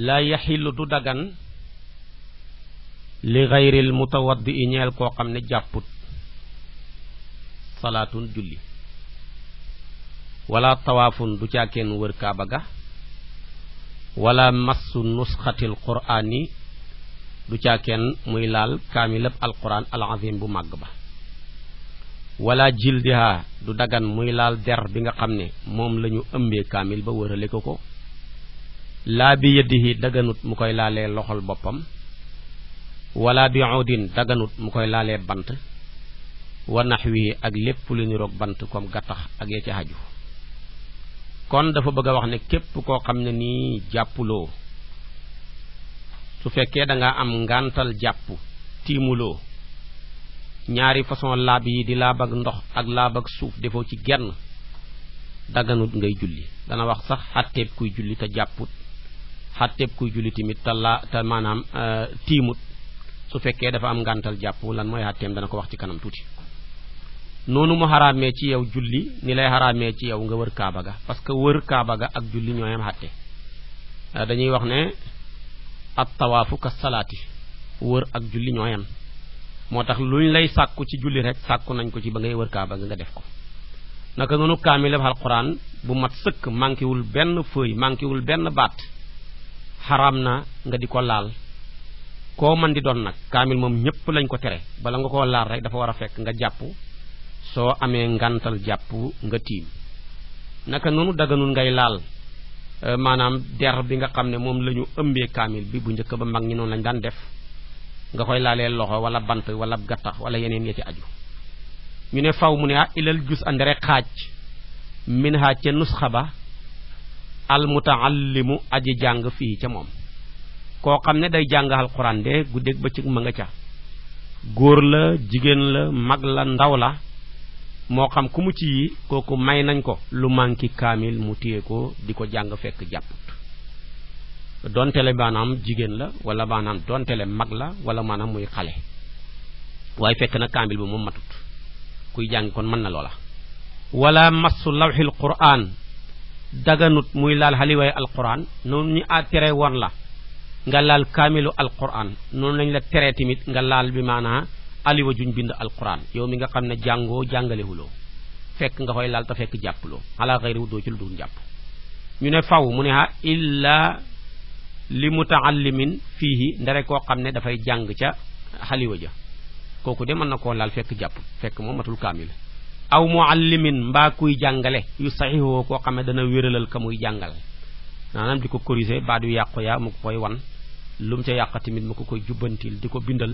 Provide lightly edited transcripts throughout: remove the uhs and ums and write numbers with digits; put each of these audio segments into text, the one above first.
la yaxillu du dagan li gayril mutawaddi i ñeel koo xam ne jàpput salaatun julli wala tawaafun du caakeen wër kaaba ga wala massu nusxatil qur'ani du caakeen muy laal kaamilab alquran al azim bu màgg ba wala jildiha du dagan muy laal der bi nga xam ne moom la ñu ëmbee kaamil ba wërale ko laa bi yadihi daganut mu koy laalee loxol boppam wala bi udin daganut mu koy laalee bant wa naxwi ak lépp lu ñu roog bant comme gattax ak ya ci haju kon dafa bëgg a wax ne képp koo xam ne nii jàppuloo su fekkee da nga am ngantal jàpp tiimuloo ñaari façon laab yi di laab ak ndox ak laab ak suuf defoo ci genn daganut ngay julli dana wax sax xàtteeb kuy julli te jàpput xàtteeb kuy julli tamit te maanaam tiimut su fekkee dafa am ngantal jàpp lan mooy xàtteem dana ko wax ci kanam tuuti noonu mu xaraamee ci yow julli ni lay xaraamee ci yow nga wër kaaba ga parce que wër kaaba ga ak julli ñooy am xàtte dañuy wax ne at tawaafu ka salaati wër ak julli ñooy am moo tax luñ lay sàkku ci julli rek sàkku nañ ko ci ba ngay wër kaaba ga nga def ko naka noonu kaamilab alquran bu mat sëkk manquéwul benn feuille manquéwul benn baat xaraam na nga di ko laal koo man di doon nag kaamil moom ñëpp lañ ko tere bala nga koo laal rek dafa war a fekk nga jàpp soo amee ngantal jàpp nga tiim naka noonu daganul ngay laal maanaam der bi nga xam ne moom la ñu ëmbee kaamil bi bu njëkk ba mag ñi noonu lañ daan def nga koy laalee loxo wala bant wala gattax wala yeneen ya ci aju ñu ne faw mu ne ilal jus andere xaaj min ha ca nusxa ba al mutaallimu aji jàng fii ca moom koo xam ne day jàng alquran de guddeeg bëccëg ma nga ca góor la jigéen la mag la ndaw la moo xam ku mu ci yi kooku may nañ ko lu manki kaamil mu téye ko di ko jàng fekk jàpput dontele maanaam jigéen la wala maanaam dontele mag la wala maanaam muy xale waaye fekk na kaamil ba moom matut kuy jàng kon mën na loola wala massu lawxil qur'an daganut muy laal xaliwaay alquran noonu ñu tere woon la nga laal kaamilu alquran noonu lañ la tere tamit nga laal bi maanaa aliwa juñ bind alquran yow mi nga xam ne jàngoo jàngalewuloo fekk nga koy laal te fekk jàppuloo ala xayri wu doo ci lu dul jàpp ñu ne faw mu ne illa li mutaallimin fiihi ndare koo xam ne dafay jàng ca xaliwa ja kooku de mën na koo laal fekk jàpp fekk moom matul kaamil aw muallimin mbaa kuy jàngale yu saxiixoo koo xam ne dana wéralal ka muy jàngal maanaam di ko corriger baat yu yàqu yaa mu ko koy wan lu mu ca yàq tamit mu ko koy jubbantil di ko bindal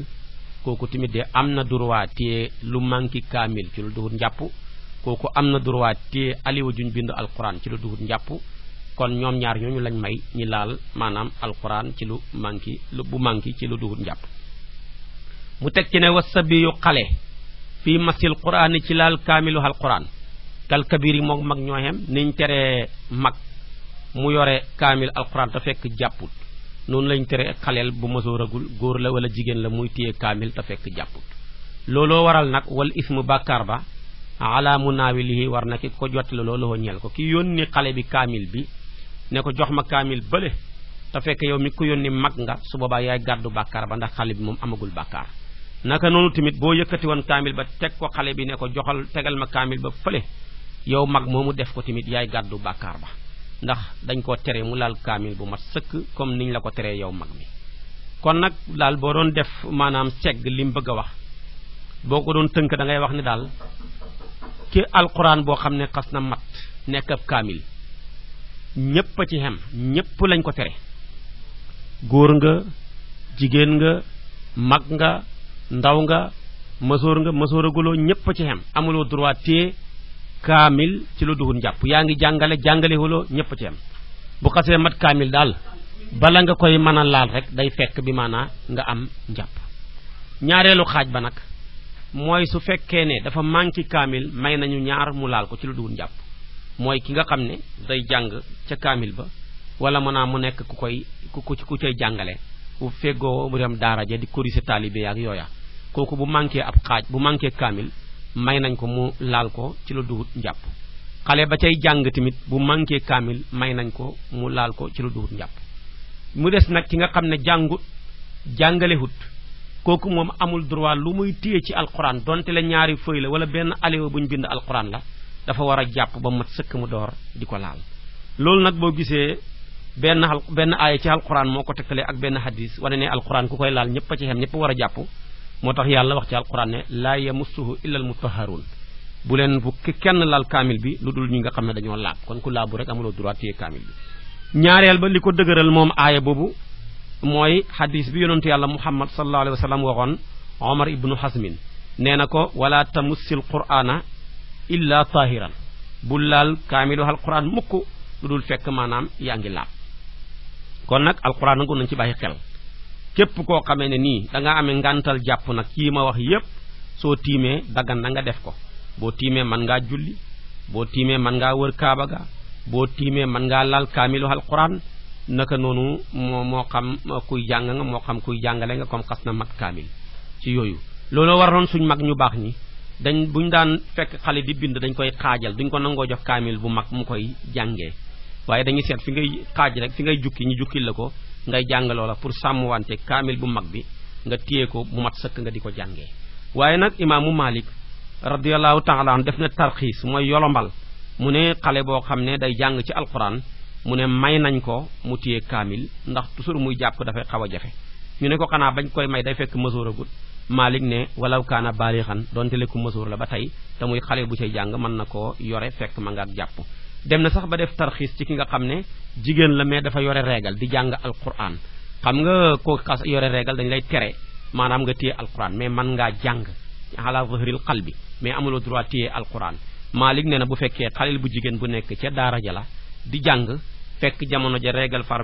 kooku tamit de am na droit téye lu manki kaamil ci lu duhut njàpp kooku am na droit téye aliwa juñ bind alquran ci lu duhut njàpp kon ñoom ñaar ñooñu lañ may ñi laal maanaam alquran ci lu manki bu manki ci lu duhut njàpp mu teg ci ne wasabiyu xale fii masil qur'ani ci laal kaamilu alquran kal kabiri moom mag ñooyem niñ teree mag mu yore kaamil alquran te fekk jàpput noonu lañ tere xaleel bu mësooragul góor la wala jigéen la muy téye kaamil te fekk jàpput looloo waral nag wal ismu bàkkaar ba ala munaawilihi war na ki ko jotti la loolu ñeel ko ki yónni xale bi kaamil bi ne ko jox ma kaamil bële te fekk yow mi ko yónni mag nga su boobaa yaay gàddu bàkkaar ba ndax xale bi moom amagul bàkkaar naka noonu tamit boo yëkkati woon kaamil ba teg ko xale bi ne ko joxal tegal ma kaamil ba fële yow mag moomu def ko tamit yaay gàddu bàkkaar ba ndax dañ koo tere mu laal kaamil bu mat sëkk comme niñ la ko teree yow mag mi kon nag daal boo doon def maanaam segg li mu bëgg a wax boo ko doon tënk da ngay wax ne daal ci alquran boo xam ne xas na mat nekk ab kaamil ñépp a ci xem ñépp lañ ko tere góor nga jigéen nga mag nga ndaw nga mësooraguloo ñépp a ci xem amuloo droit téye kaamil ci lu duhul njàpp yaa ngi jàngale huloo ñépp ci am bu xasee mat kaamil daal bala nga koy mën a laal rek day fekk bi maanaa nga am njàpp ñaareelu xaaj ba nag mooy su fekkee ne dafa manqué kaamil may nañu ñaar mu laal ko ci lu duhul njàpp mooy ki nga xam ne day jàng ca kaamil ba wala maanaam mu nekk ku cay jàngale bu feggoo mu dem daara ja di corriger taalibe ak yooya kooku bu manqué ab xaaj bu manqué kaamil may nañ ko mu laal ko ci lu duhut njàpp xale ba cay jàng tamit bu manqué kaamil may nañ ko mu laal ko ci lu duhut njàpp mu des nag ki nga xam ne jàngut jàngalewut kooku moom amul droit lu muy téye ci alquran donte la ñaari feuille la wala benn aliwa bu ñu bind alquran la dafa war a jàpp ba mat sëkk mu door di ko laal loolu nag boo gisee benn aaya ci alquran moo ko tegtalee ak benn hadis wane ne alquran ku koy laal ñëpp a ci xem ñëpp war a jàpp moo tax yàlla wax ci alquran ne laa yamassuhu illa al mutahharun bu leen bu kenn laal kaamil bi lu dul ñi nga xam ne dañoo laab kon ku laabu rek amuloo droit téye kaamil bi ñaareel ba li ko dëgëral moom aaya boobu mooy hadis bi yonentu yàlla muhammad sallallahu alayhi wa sallam waxoon omar ibnu hasmin nee na ko wala tamussil qur'ana illa tahiran bu laal kaamilu alquran mukk lu dul fekk maanaam yaa ngi laab kon nag alquran nangu nañ ci bàyyi xel képp koo xamee ne nii da nga amee ngantal jàpp nag kii ma wax yépp soo tiimee daggan na nga def ko boo tiimee mën ngaa julli boo tiimee mën ngaa wër kaaba ga boo tiimee mën ngaa laal kaamilu alquran naka noonu moo xam kuy jàng nga moo xam kuy jàngale nga comme xas na mat kaamil ci yooyu loolu waroon suñ mag ñu baax ñi buñ daan fekk xale di bind dañ koy xaajal duñ ko nangoo jox kaamil bu mag mu koy jàngee waaye dañuy seet fi ngay xaaj rek fi ngay jukki ñu jukkil la ko ngay jàng loola pour sàmm wante kaamil bu mag bi nga téye ko bu mat sëkk nga di ko jàngee waaye nag imaamu Malik radiyallahu taala an def na tarxiis mooy yolombal mu ne xale boo xam ne day jàng ci alquran mu ne may nañ ko mu téye kaamil ndax toujours muy jàpp dafay xaw a jafe ñu ne ko xanaa bañ koy may day fekk mësoor agut Malik ne walaw kaana baalixan donte lekku mësoor la ba tey te muy xale bu cay jàng mën na koo yore fekk ma nga ak jàpp dem na sax ba def tarxiis ci ki nga xam ne jigéen la mais dafa yore régal di jàng alquran xam nga koo xas yore régal dañ lay tere maanaam nga téye alquran mais mën ngaa jàng ala zahril qalbi mais amuloo droit téye alquran Malik nee na bu fekkee xalil bu jigéen bu nekk ca daara ja la di jàng fekk jamono ja régal far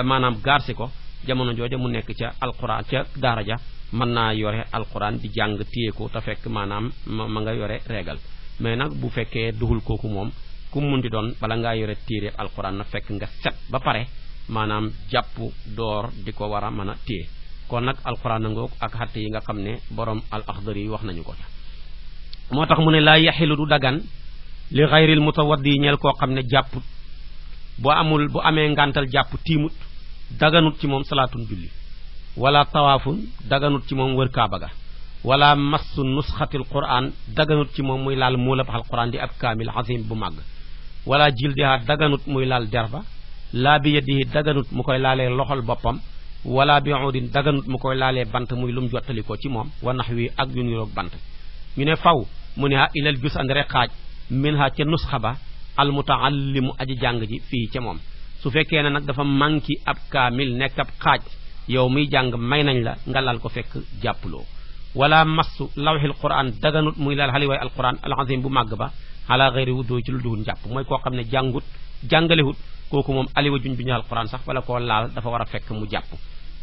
maanaam gaarsi ko jamono jooja mu nekk ca alquran ca daara ja mën naa yore alquran di jàng téye ko te fekk maanaam ma nga yore régal mais nag bu fekkee duhul kooku moom ku mun di doon bala ngaa yore téere alquran na fekk nga set ba pare maanaam jàpp door di ko war a mën a téye kon nag alquran nangoog ak xatte yi nga xam ne borom al axdari yi wax nañu ko moo tax mu ne laa yaxilu du dagan li xayril mutawaddi ñeel koo xam ne jàpput bu amee ngantal jàpp tiimut daganut ci moom salaatun julli wala tawaafun daganut ci moom wër kaaba ga wala massu nusxatil quran daganut ci moom muy laal muulab alquran di ab kaamil azim bu màgg wala jildiha daganut muy laal derba laa bi yadihi daganut mu koy laalee loxol boppam wala bi udin daganut mu koy laalee bant muy lum jottalikoo ci moom wa nax wi ak yu niroog bant ñu ne faw mu ne ilal jus and rek xaaj min ha ca nusxa ba almutaallimu aji jàng ji fii ca moom su fekkee ne nag dafa manki ab kaamil nekk ab xaaj yow muy jàng may nañ la nga laal ko fekk jàppuloo wala massu lawxil quran daganut muy laal xaliwaay alquran alazim bu màgg ba ala xeyri wuddoo ci lu duhul njàpp mooy koo xam ne jàngut jàngalewut kooku moom aliwa juñ bi ñu alquran sax wala koo laal dafa war a fekk mu jàpp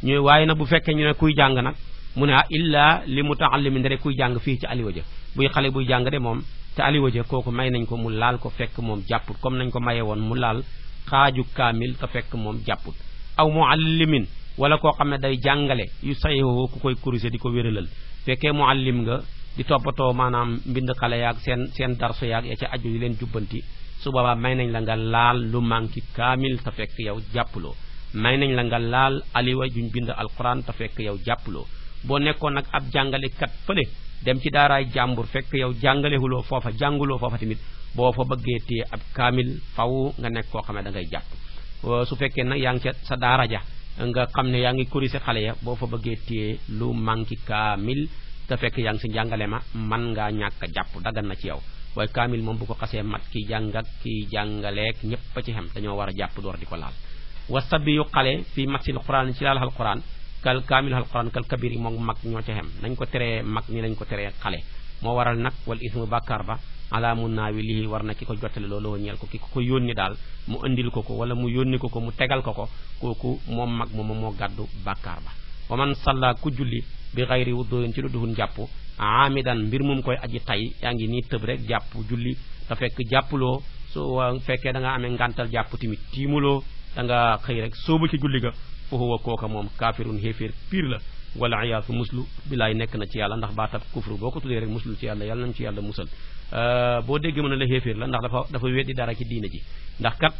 ñu waaye nag bu fekkee ñu ne kuy jàng nag mu ne illa li mutaallimin rek kuy jàng fii ci aliwa ja buy xale buy jàng de moom te aliwa ja kooku may nañ ko mu laal ko fekk moom jàpput comme nañ ko maye woon mu laal xaaju kaamil te fekk moom jàpput aw muallimin wala koo xam ne day jàngale yu sayoo ku koy corriger di ko wéralal fekkee muallim nga di toppatoo maanaam mbind xale yaag seen darsu yaag ya ca aju yi leen jubbanti su boobaa may nañ la nga laal lu manki kaamil te fekk yow jàppuloo may nañ la nga laal aliwa juñ bind alquran te fekk yow jàppuloo boo nekkoon nag ab jàngalekat fële dem ci daaraay jàmbur fekk yow jàngalehuloo foofa jànguloo foofa tamit boo fa bëggee téye ab kaamil faw nga nekk koo xam ne da ngay jàpp su fekkee nag yaa ngi ca sa daara ja nga xam ne yaa ngi corriger xale ya boo fa bëggee téye lu manki kaamil te fekk yaa ngi si njàngale ma man ngaa ñàkk a jàpp dagan na ci yow waaye kaamil moom bu ko xasee mat kiy jàng ak kiy jàngaleek ñépp a ci xem dañoo war a jàpp door di ko laal wasabi yu xale fii masil quran ci laal alquran kal kaamil alquran kal kabir yi moom mag ñoo ca xem nañ ko teree mag ni nañ ko teree xale moo waral nag wal ismu bàkkaar ba ala mun naawi lii war na ki ko jottale loolu ñeel ko ki ko yónni daal mu indil ko wala mu yónni ko mu tegal ko kooku moom mag moom moo gàddu bàkkaar ba wa man salla ku julli bi xayri wuduin ci lu duhun jàpp amidan mbir mum koy aji tay yaa ngi nii tëb rek jàpp julli te fekk jàppuloo su fekkee da nga amee ngantal jàpp tamit tiimuloo da nga xëy rek soobu ci julli ga fa huwa kooka moom kaafirun xéeféer piir la wala iyaasu muslu bilaay nekk na ci yàlla ndax baatab kufru boo ko tuddee rek muslu ci yàlla yàlla nañ ci yàlla musal boo déggee mën a la xéeféer la ndax dafa weddi dara ci diina ji ndax kat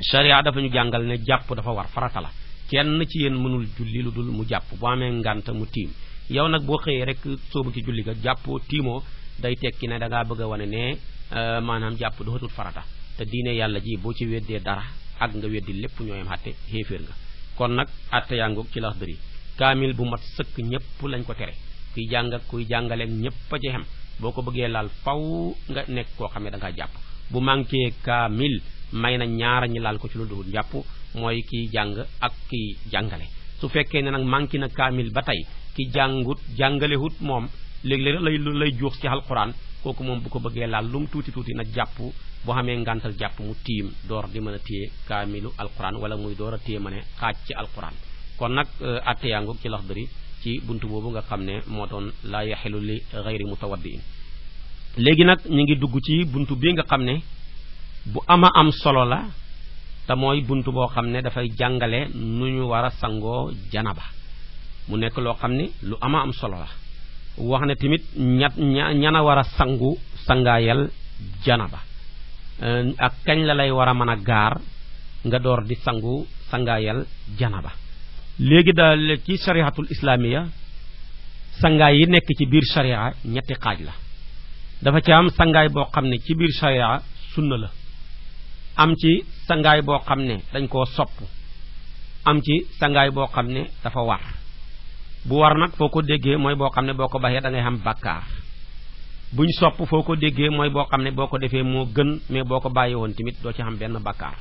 sharia dafa ñu jàngal ne jàpp dafa war farata la kenn ci yéen mënul julli lu dul mu jàpp bu amee ngànt mu tiim yow nag boo xëyee rek soobu ci julli ga jàppoo tiimoo day tekki ne da ngaa bëgg a wane ne maanaam jàpp dootul farata te diine yàlla ji boo ci weddee dara ak nga weddi lépp ñooyam xatte xéeféer nga kon nag atte yangoog ci Laxdari kaamil bu mat sëkk ñëpp lañ ko tere kuy jàng ak kuy jàngaleeg ñëpp a ci xem boo ko bëggee laal faw nga nekk koo xam ne da ngaa jàpp bu manqué kaamil may na ñaara ñi laal ko ci lu dul jàpp mooy kiy jàng ak kiy jàngale su fekkee ne nag manqué na kaamil ba tey ki jàngut jàngalewut moom léeg-léeg lay juux ci alquran kooku moom bu ko bëggee laal lu mu tuuti tuuti na jàpp boo xamee ngàntal jàpp mu tiim door di mën a téye kaamilu alquran wala muy door a téye ma ne xaaj ci alquran kon nag atte yaa ngoog ci Laxdari ci buntu boobu nga xam ne moo doon laa yaxilu li gayri mutawaddiin léegi nag ñu ngi dugg ci buntu bii nga xam ne bu ama am solo la te mooy buntu boo xam ne dafay jàngale nu ñu war a sangoo janaba mu nekk loo xam ne lu ama am solo la wax ne tamit ñana war a sangaayal janaba ak kañ la lay war a mën a gaar nga door di sangaayal janaba léegi daal ci shariatul islamiya sangaay yi nekk ci biir sharia ñetti xaaj la dafa ci am sangaay boo xam ne ci biir sharia sunna la am ci sangaay boo xam ne dañ koo sopp am ci sangaay boo xam ne dafa war bu war nag foo ko déggee mooy boo xam ne boo ko baxee da ngay xam bàkkaar buñ sopp foo ko déggee mooy boo xam ne boo ko defee moo gën mais boo ko bàyyi woon tamit doo ci xam benn bàkkaar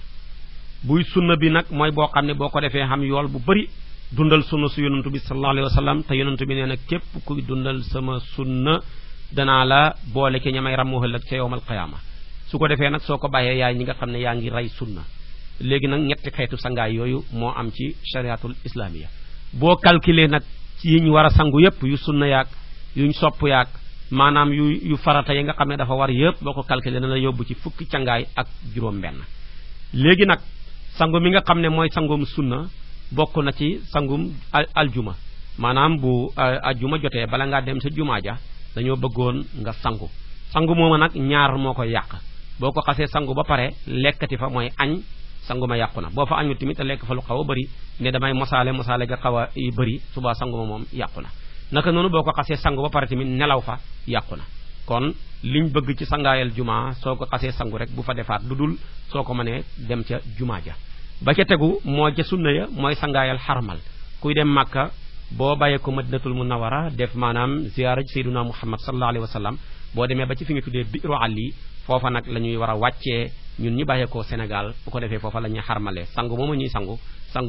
buy sunna bi nag mooy boo xam ne boo ko defee xam yool bu bari dundal sunna su yonantu bi sallallahu alayhi wa sallam te yonantu bi nee na képp kuy dundal sama sunna danaa la boole ci ñamay rammu ëllëg ca yowmal qiyaama su ko defee nag soo ko bàyyee yaay ñi nga xam ne yaa ngi rey sunna léegi nag ñetti xeetu sangaay yooyu moo am ci shariatul islamiya boo calculer nag ci yiñ war a sangu yépp yu sunna yaag yuñ sopp yaag maanaam yu farata yi nga xam ne dafa war yépp boo ko calculer dana la yóbbu ci fukki cangaay ak juróom benn léegi nag sangu mi nga xam ne mooy sangum sunna bokk na ci sangum aljuma maanaam bu aljuma jotee bala ngaa dem sa jumaa ja dañoo bëggoon nga sangu mooma nag ñaar moo koy yàq boo ko xasee sangu ba pare lekkati fa mooy añ sangu ma yàqu na boo fa añu tamit lekk fa lu xaw a bëri ne damay mosaale ga xaw a bëri suba sangu ma moom yàqu na naka noonu boo ko xasee sangu ba pare tamit nelaw fa yàqu na kon liñ bëgg ci sangaayal jumaa soo ko xasee sangu rek bu fa defaat lu dul soo ko mënee dem ca jumaa ja ba ca tegu moo ca sunna ya mooy sangaayal xarmal kuy dem Makka boo bàyyee ko Madinatul Munawwara def maanaam ziyaara Sayyiduna Muhammad sallallahu alayhi wa sallam boo demee ba ci fi nga tuddee Bi'ru Ali foofa nag la ñuy war a wàccee ñun ñi bàyyee ko Sénégal bu ko defee foofa la ñuy xarmalee sangu mooma ñuy sangu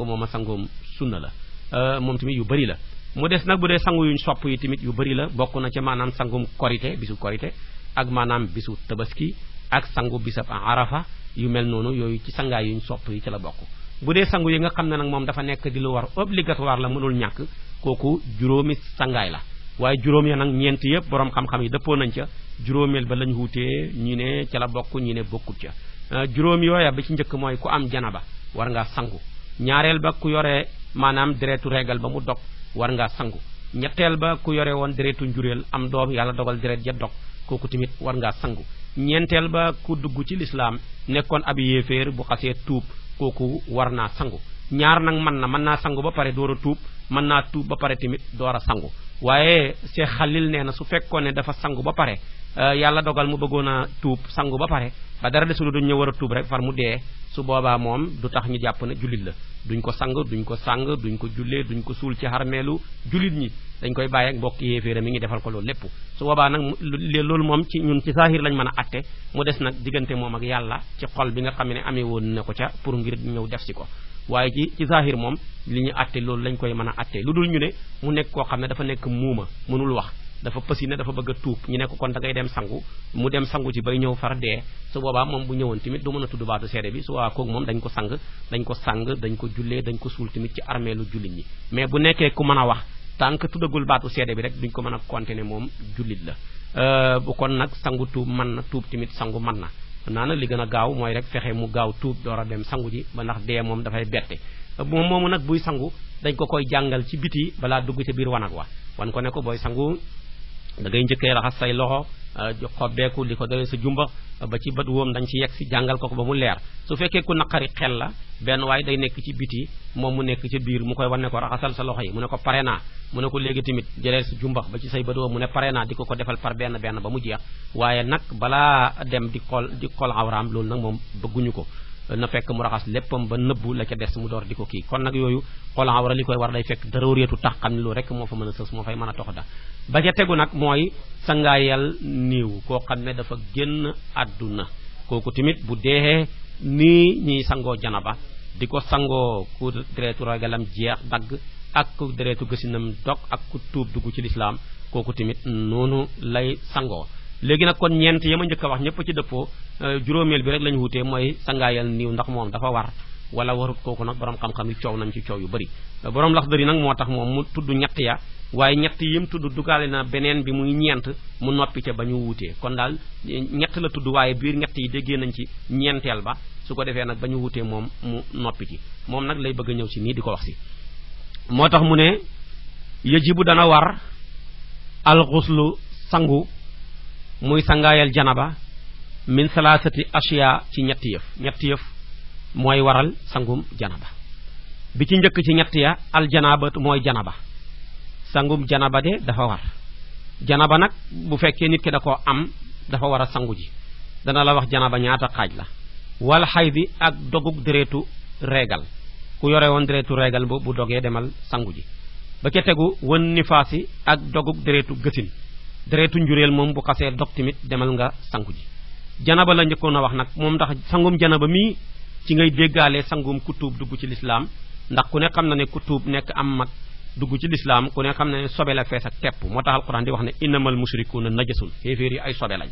mooma sangum sunna la moom tamit yu bëri la mu des nag bu dee sangu yuñ sopp yi tamit yu bëri la bokk na ca maanaam sangum korité bisu korité ak maanaam bisu tabaski ak sangu bisab arafa yu mel noonu yooyu ci sangaay yuñ sopp yi ci la bokk bu dee sangu yi nga xam ne nag moom dafa nekk di lu war obligatoire la mënul ñàkk kooku juróomi sangaay la waaye juróom ya nag ñeent yëpp borom xam-xam yi dëppoo nañ ca juróomeel ba lañ wuutee ñi ne ca la bokk ñi ne bokkut ca juróom yooya ba ci njëkk mooy ku am janaba war ngaa sangu ñaareel ba ku yore maanaam deretu régal ba mu dog war ngaa sangu ñetteel ba ku yore woon deretu njuréel am doom yàlla dogal deret ja dog kooku tamit war ngaa sangu ñeenteel ba ku dugg ci lislaam nekkoon ab yéeféer bu xasee tuub kooku war naa sangu ñaar nag mën naa sangu ba pare door a tuub mën naa tuub ba pare tamit door a sangu waaye Cheikh Khalil nee na su fekkoon ne dafa sangu ba pare yàlla dogal mu bëggoon a tuub sangu ba pare ba dara desul duñ ñëw war a tuub rek far mu dee su boobaa moom du tax ñu jàpp ne jullit la duñ ko sang duñ ko jullee duñ ko suul ci xarmeelu jullit ñi dañ koy bàyyi ak mbokk yéeféera mi ngi defal ko loolu lépp su boobaa nag loolu moom ci ñun ci saahir lañ mën a atte mu des nag diggante moom ak yàlla ci xol bi nga xam ne amee woon na ko ca pour ngir ñëw def si ko waaye ci saahir moom li ñu atte loolu lañ koy mën a atte lu dul ñu ne mu nekk koo xam ne dafa nekk muuma mënul wax dafa pësi ne dafa bëgg a tuub ñu ne ko kon da ngay dem sangu mu dem sangu ci bay ñëw far dee su boobaa moom bu ñëwoon tamit du mën a tudd baatu seede bi su boobaa kooku moom dañ ko sang dañ ko jullee dañ ko suul tamit ci armeelu jullit ñi mais bu nekkee ku mën a wax tant que tuddagul baatu seede bi rek duñ ko mën a continuer moom jullit la bu kon nag sangu tuub mën na tuub tamit sangu mën na naa nag li gën a gaaw mooy rek fexe mu gaaw tuub door a dem sangu ji ba ndax dee moom dafay bette moom moomu nag buy sangu dañ ko koy jàngal ci biti balaa dugg ca biir wanag wa wan ko ne ko booy sangu da ngay njëkkee raxas say loxo xobbeeku li ko dalee sa jumbax ba ci bët woom dañ ci yegg si jàngal ko ba mu leer su fekkee ku naqari xel la benn waaye day nekk ci biti moom mu nekk ci biir mu koy wan ne ko raxasal sa loxo yi mu ne ko pare naa mu ne ko léegi tamit jëlee sa jumbax ba ci say bët woom mu ne pare naa di ko defal par benn benn ba mu jeex waaye nag balaa dem di xool awraam loolu nag moom bëgguñu ko na fekk mu raxas léppam ba nëbbu la ca des mu door di ko kii kon nag yooyu xool awra li koy war day fekk daroreetu tax xam ne loolu rek moo fa mën a sës moo fay mën a tox da ba ca tegu nag mooy sangaayal niiw koo xam ne dafa génn àdduna kooku tamit bu deexee nii ñuy sangoo janaba di ko sangoo ku deretu ragalam jeex dagg ak ku deretu gësinam dog ak ku tuub dugg ci lislaam kooku tamit noonu lay sangoo léegi nag kon ñeent ya ma njëkk a wax ñëpp ci dëppoo juróomeel bi rek lañu wutee mooy sangaayal niiw ndax moom dafa war wala warut kooku nag borom xam-xam yi coow nañ ci coow yu bëri borom Laxdari nag moo tax moom mu tudd ñett ya waaye ñett yim tudd dugaale na beneen bi muy ñeent mu noppi ca ba ñu wutee kon daal ñett la tudd waaye biir ñett yi déggee nañ ci ñeenteel ba su ko defee nag ba ñu wutee moom mu noppi ci moom nag lay bëgg a ñëw si nii di ko wax si moo tax mu ne yajibu dana war alxuslu sangu muy sangaayal janaba min salaasati ashiya ci ñetti yëf mooy waral sangum janaba bi ci njëkk ci ñett ya aljanaba mooy janaba sangum janaba de dafa war janaba nag bu fekkee nit ki da koo am dafa war a sangu ji dana la wax janaba ñaata xaaj la wal xaydi ak dogug deretu reegal ku yore woon deretu reegal bu dogee demal sangu ji ba ca tegu wan nifaasi ak dogug deretu gësin deretu njureel moom bu xasee dog tamit demal nga sangu ji janaba la njëkkoon a wax nag moom ndax sangum janaba mii ci ngay déggaale sangum ku tuub dugg ci lislaam ndax ku ne xam na ne ku tuub nekk am mag dugg ci lislaam ku ne xam na ne sobe la fees ak tepp moo tax alquran di wax ne innamal mushrikuuna najasun xéeféer yi ay sobe lañ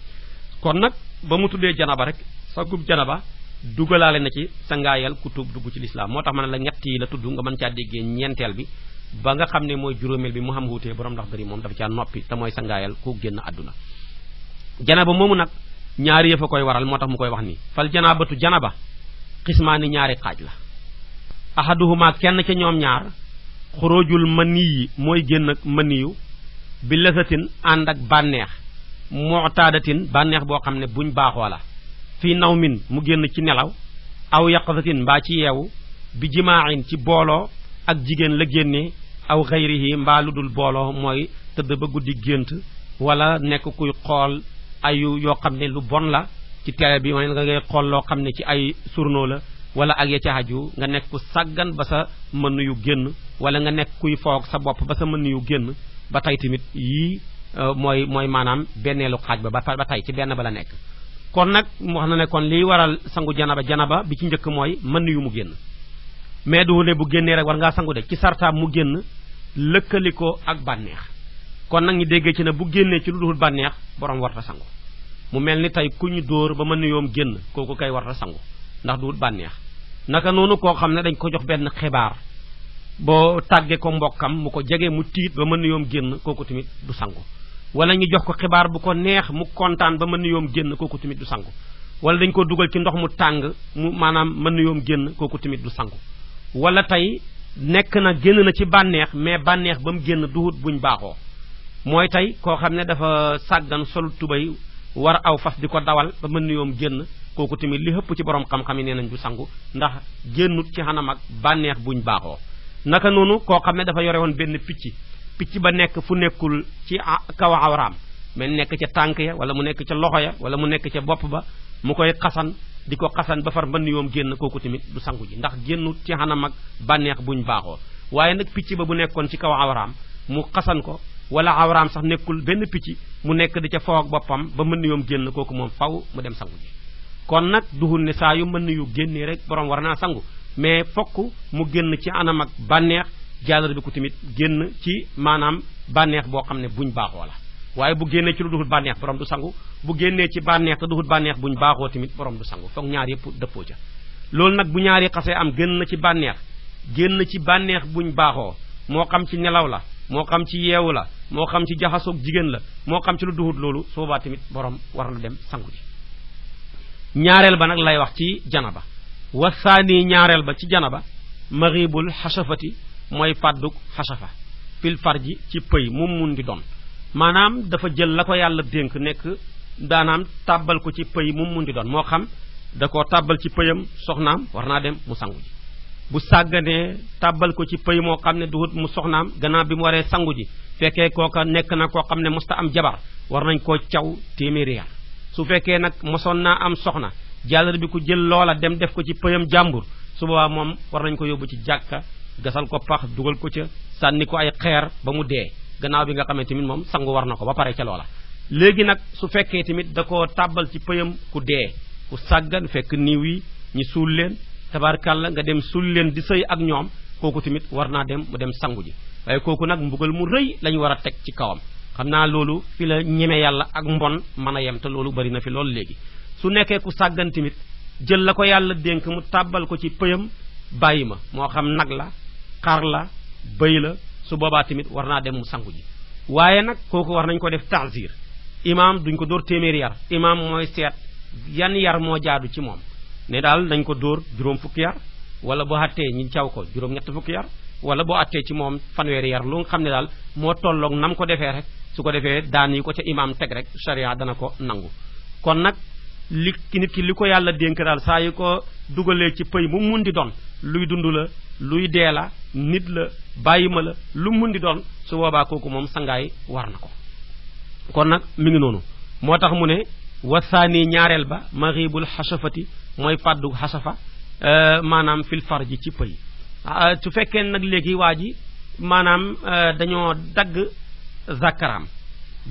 kon nag ba mu tuddee janaba rek sangum janaba dugalaale na ci sangaayal ku tuub dugg ci lislaam moo tax ma ne la ñett yi la tudd nga mën caa déggee ñeenteel bi ba nga xam ne mooy juróomeel bi mu xam wuutee borom Laxdari moom dafa caa noppi te mooy sangaayal ku génn àdduna janaba moomu nag ñaari yëf a koy waral moo tax mu koy wax nii fal janabatu janaba xismaani ñaari xaaj la ahaduhuma kenn ca ñoom ñaar xurujul maniyi mooy génn ak maniyu bi lasatin ànd ak bànneex mu'tadatin bànneex boo xam ne buñ baaxoo la fii nawmin mu génn ci nelaw aw yaqazatin mbaa ci yeewu bi jimaain ci booloo ak jigéen la génnee aw xayrihi mbaa lu dul booloo mooy tëdd ba guddi gént wala nekk kuy xool ayu yoo xam ne lu bon la ci télé bi mooy nga ngay xool loo xam ne ci ay journaux la wala ak ya ca aju nga nekk ku sàggan ba sa mën yu génn wala nga nekk kuy foog sa bopp ba sa mën yu génn ba tey tamit yii mooy maanaam benneelu xaaj ba tey ci benn ba la nekk kon nag wax na ne kon liy waral sangu janaba bi ci njëkk mooy mën yu mu génn mais du ne bu génnee rek war ngaa sangu de ci sartaam mu génn lëkkalikoo ak bànneex kon nag ñu déggee ci ne bu génnee ci lu dul bànneex borom warta sangu mu mel ni tey ku ñu dóor ba mën yoom génn kooku kay warta sangu ndax du bànneex naka noonu koo xam ne dañ ko jox benn xibaar boo tàggee ko mbokkam mu ko jege mu tiit ba mën yoom génn kooku tamit du sangu wala ñu jox ko xibaar bu ko neex mu kontaan ba mën yoom génn kooku tamit du sangu wala dañ ko dugal ci ndox mu tàng mu maanaam mën yoom génn kooku tamit du sangu wala tey nekk na génn na ci bànneex mais bànneex ba mu génn duhut buñ baaxoo mooy tey koo xam ne dafa sàggan sol tubay war aw fas di ko dawal ba mën yoom génn kooku tamit li hëpp ci borom xam-xam yi nee nañ du sangu ndax génnut ci xanam ak bànneex buñ baaxoo naka noonu koo xam ne dafa yore woon benn picc ba nekk fu nekkul ci kaw awraam mais nekk ca tànk ya wala mu nekk ca loxo ya wala mu nekk ca bopp ba mu koy xasan di ko xasan ba far mën yoom génn kooku tamit du sangu ji ndax génnut ci xanam ak bànneex buñ baaxoo waaye nag picc ba bu nekkoon ci kaw awraam mu xasan ko wala awraam sax nekkul benn picc mu nekk di ca foog boppam ba mën yoom génn kooku moom faw mu dem sangu ji kon nag duhul ne saa yu mën yu génnee rek borom war naa sangu mais fokk mu génn ci anam ak bànneex jàllar bi ko tamit génn ci maanaam bànneex boo xam ne buñ baaxoo la waaye bu génnee ci lu duhul bànneex borom du sangu bu génnee ci bànneex te duhul bànneex buñ baaxoo tamit borom du sangu foog ñaar yëpp dëppoo ca loolu nag bu ñaari xasee am génn na ci bànneex génn ci bànneex buñ baaxoo moo xam ci nelaw la moo xam ci yeewu la moo xam ci jaxasoog jigéen la moo xam ci lu duhut loolu su boobaa tamit borom war na dem sangu ji ñaareel ba nag lay wax ci janaba wasaani ñaareel ba ci janaba maribul xasafati mooy fàdduk xasafa fil farji ci pëy moom mun di doon maanaam dafa jël la ko yàlla dénk nekk daanaam tàbbal ko ci pëy mu mun di doon moo xam da koo tàbbal ci pëyam soxnaam war naa dem mu sangu ji bu sàgganee tàbbal ko ci pëy moo xam ne duhut mu soxnaam gannaaw bi mu waree sangu ji fekkee kooka nekk na koo xam ne mosta am jabar war nañ koo caw téeméeri yar su fekkee nag mosoon naa am soxna jàllar bi ku jël loola dem def ko ci pëyam jàmbur su boobaa moom war nañ ko yóbbu ci jàkka gasal ko pax dugal ko ca sànni ko ay xeer ba mu dee gannaaw bi nga xamee tamit moom sangu war na ko ba pare ca loola léegi nag su fekkee tamit da koo tàbbal ci pëyam ku dee ku sàggan fekk niiw yi ñi suul leen tabarkàlla nga dem suul leen di sëy ak ñoom kooku tamit war naa dem mu dem sangu ji waaye kooku nag mbugal mu rëy lañu war a teg ci kawam xam naa loolu fi la ñeme yàlla ak mbon mën a yem te loolu bari na fi loolu léegi su nekkee ku sàggan tamit jël la ko yàlla dénk mu tàbbal ko ci pëyam bàyyi ma moo xam nag la xar la bëy la su boobaa tamit war naa dem mu sangu ji waaye nag kooku war nañ ko def ta'zir imaam duñ ko dóor téeméeri yar imaam mooy seet yan yar moo jaadu ci moom ne daal dañ ko dóor juróom fukki yar wala boo attee ñi caw ko juróom ñett fukki yar wala boo attee ci moom fanweeri yar lu nga xam ne daal moo tolloog nam ko defee rek su ko defee daan yi ko ca imaam teg rek sharia dana ko nangu kon nag nit ki li ko yàlla dénk daal saa yu ko dugalee ci pëy mu mun di doon luy dund la luy dee la nit la bàyyi ma la lu mun di doon su boobaa kooku moom sangaay war na ko kon nag mi ngi noonu moo tax mu ne wasaani ñaareel ba maribul xasafati mooy fàddu xasafa maanaam fil farji ci pëy su fekkee nag léegi waa ji maanaam dañoo dagg zakaraam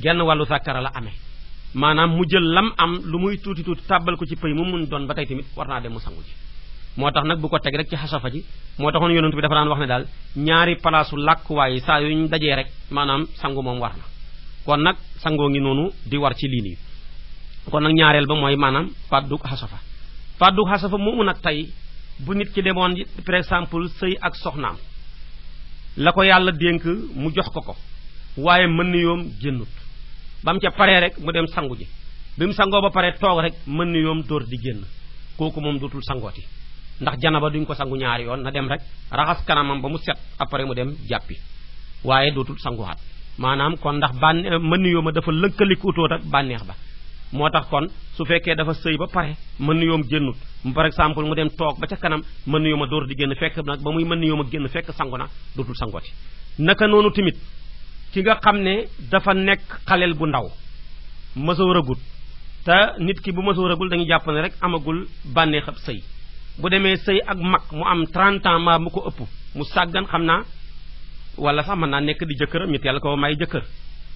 genn wàllu zakara la amee maanaam mu jël lam am lu muy tuuti tuuti tàbbal ko ci pëy mu mun doon ba tey tamit war naa dem mu sangu ji moo tax nag bu ko teg rek ci xasafa ji moo taxoon yonent bi dafa daan wax ne daal ñaari palaasu làkkuwaay saa yu ñu dajee rek maanaam sangu moom war na kon nag sangoo ngi noonu di war ci lii nii kon nag ñaareel ba mooy maanaam fàddu xasafa moomu nag tey bu nit ki demoon par exemple sëy ak soxnaam la ko yàlla dénk mu jox ko waaye mën na yoom génnut ba mu ca paree rek mu dem sangu ji bi mu sangoo ba pare toog rek mën na yoom dóor di génn kooku moom dootul sangooti ndax janaba duñ ko sangu ñaari yoon na dem rek raxas kanamam ba mu set après mu dem jàppi waaye dootul sanguwaat maanaam kon ndax mën na yooma dafa lëkkalikuutoot ak bànneex ba moo tax kon su fekkee dafa sëy ba pare mën na yoom génnut par exemple mu dem toog ba ca kanam mën na yooma dóor di génn fekk nag ba muy mën na yooma génn fekk sangu na dootul sangooti naka noonu tamit ki nga xam ne dafa nekk xaleel bu ndaw mësoo rëgut te nit ki bu mësoo rëgul dañuy jàpp ne rek amagul bànneex ab sëy bu demee sëy ak mag mu am 30 ans ma mu ko ëpp mu sàggan xam naa wala sax mën naa nekk di jëkkëram nit yàlla ko may jëkkër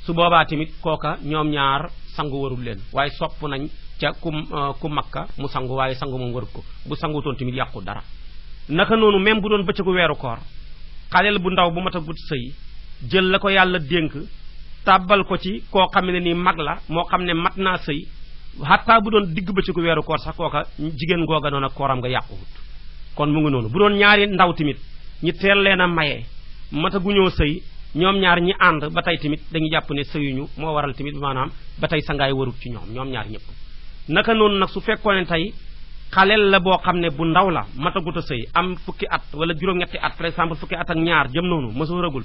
su boobaa tamit kooka ñoom ñaar sangu warul leen waaye sopp nañ ca ku makka mu sangu waaye sangu moom warul ko bu sangutoon tamit yàqu dara naka noonu même bu doon bëccëgu weeru koor xaleel bu ndaw bu mat a gut sëy jël la ko yàlla dénk tàbbal ko ci koo xam ne nii mag la moo xam ne mat naa sëy xataa bu doon digg bëccëgu weeru koor sax kooka jigéen googa noonu ak kooram nga yàquwut kon mu ngi noonu bu doon ñaari ndaw tamit ñi teel leen a maye mataguñoo sëy ñoom ñaar ñi ànd ba tey tamit dañuy jàpp ne sëyuñu moo waral tamit maanaam ba tey sangaay warut ci ñoom ñaar ñëpp naka noonu nag su fekkoon ne tey xaleel la boo xam ne bu ndaw la matagut a sëy am fukki at wala juróom-ñetti at par exemple fukki at ak ñaar jëm noonu mësoo rëgul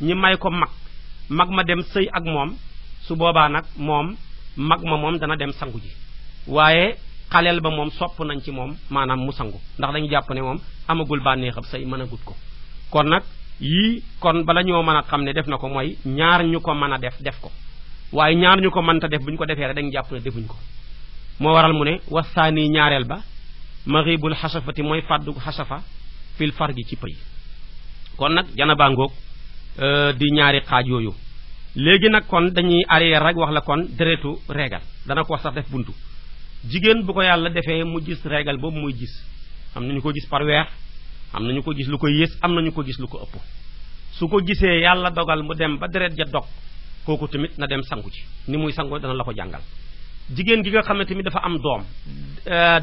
ñi may ko mag ma dem sëy ak moom su boobaa nag moom mag ma moom dana dem sangu ji waaye xaleel ba moom sopp nañ ci moom maanaam mu sangu ndax dañu jàpp ne moom amagul bànneexam sëy mën a gut ko kon nag yii kon bala ñoo mën a xam ne def na ko mooy ñaar ñu ko mën a def ko waaye ñaar ñu ko mënta def bu ñu ko defee rek dañu jàpp ne defuñ ko moo waral mu ne wasaani ñaareel ba maribul xasafati mooy fàddu xasafa fil farji ci pëy kon nag janaba ngoog di ñaari xaaj yooyu léegi nag kon dañuy arrière rek wax la kon deretu régal dana ko sax def buntu jigéen bu ko yàlla defee mu gis régal boobu muy gis am nañu ko gis par weer am nañu ko gis lu ko yées am nañu ko gis lu ko ëpp su ko gisee yàlla dogal mu dem ba deret ja dog kooku tamit na dem sangu ci ni muy sangoo dana la ko jàngal jigéen gi nga xam ne tamit dafa am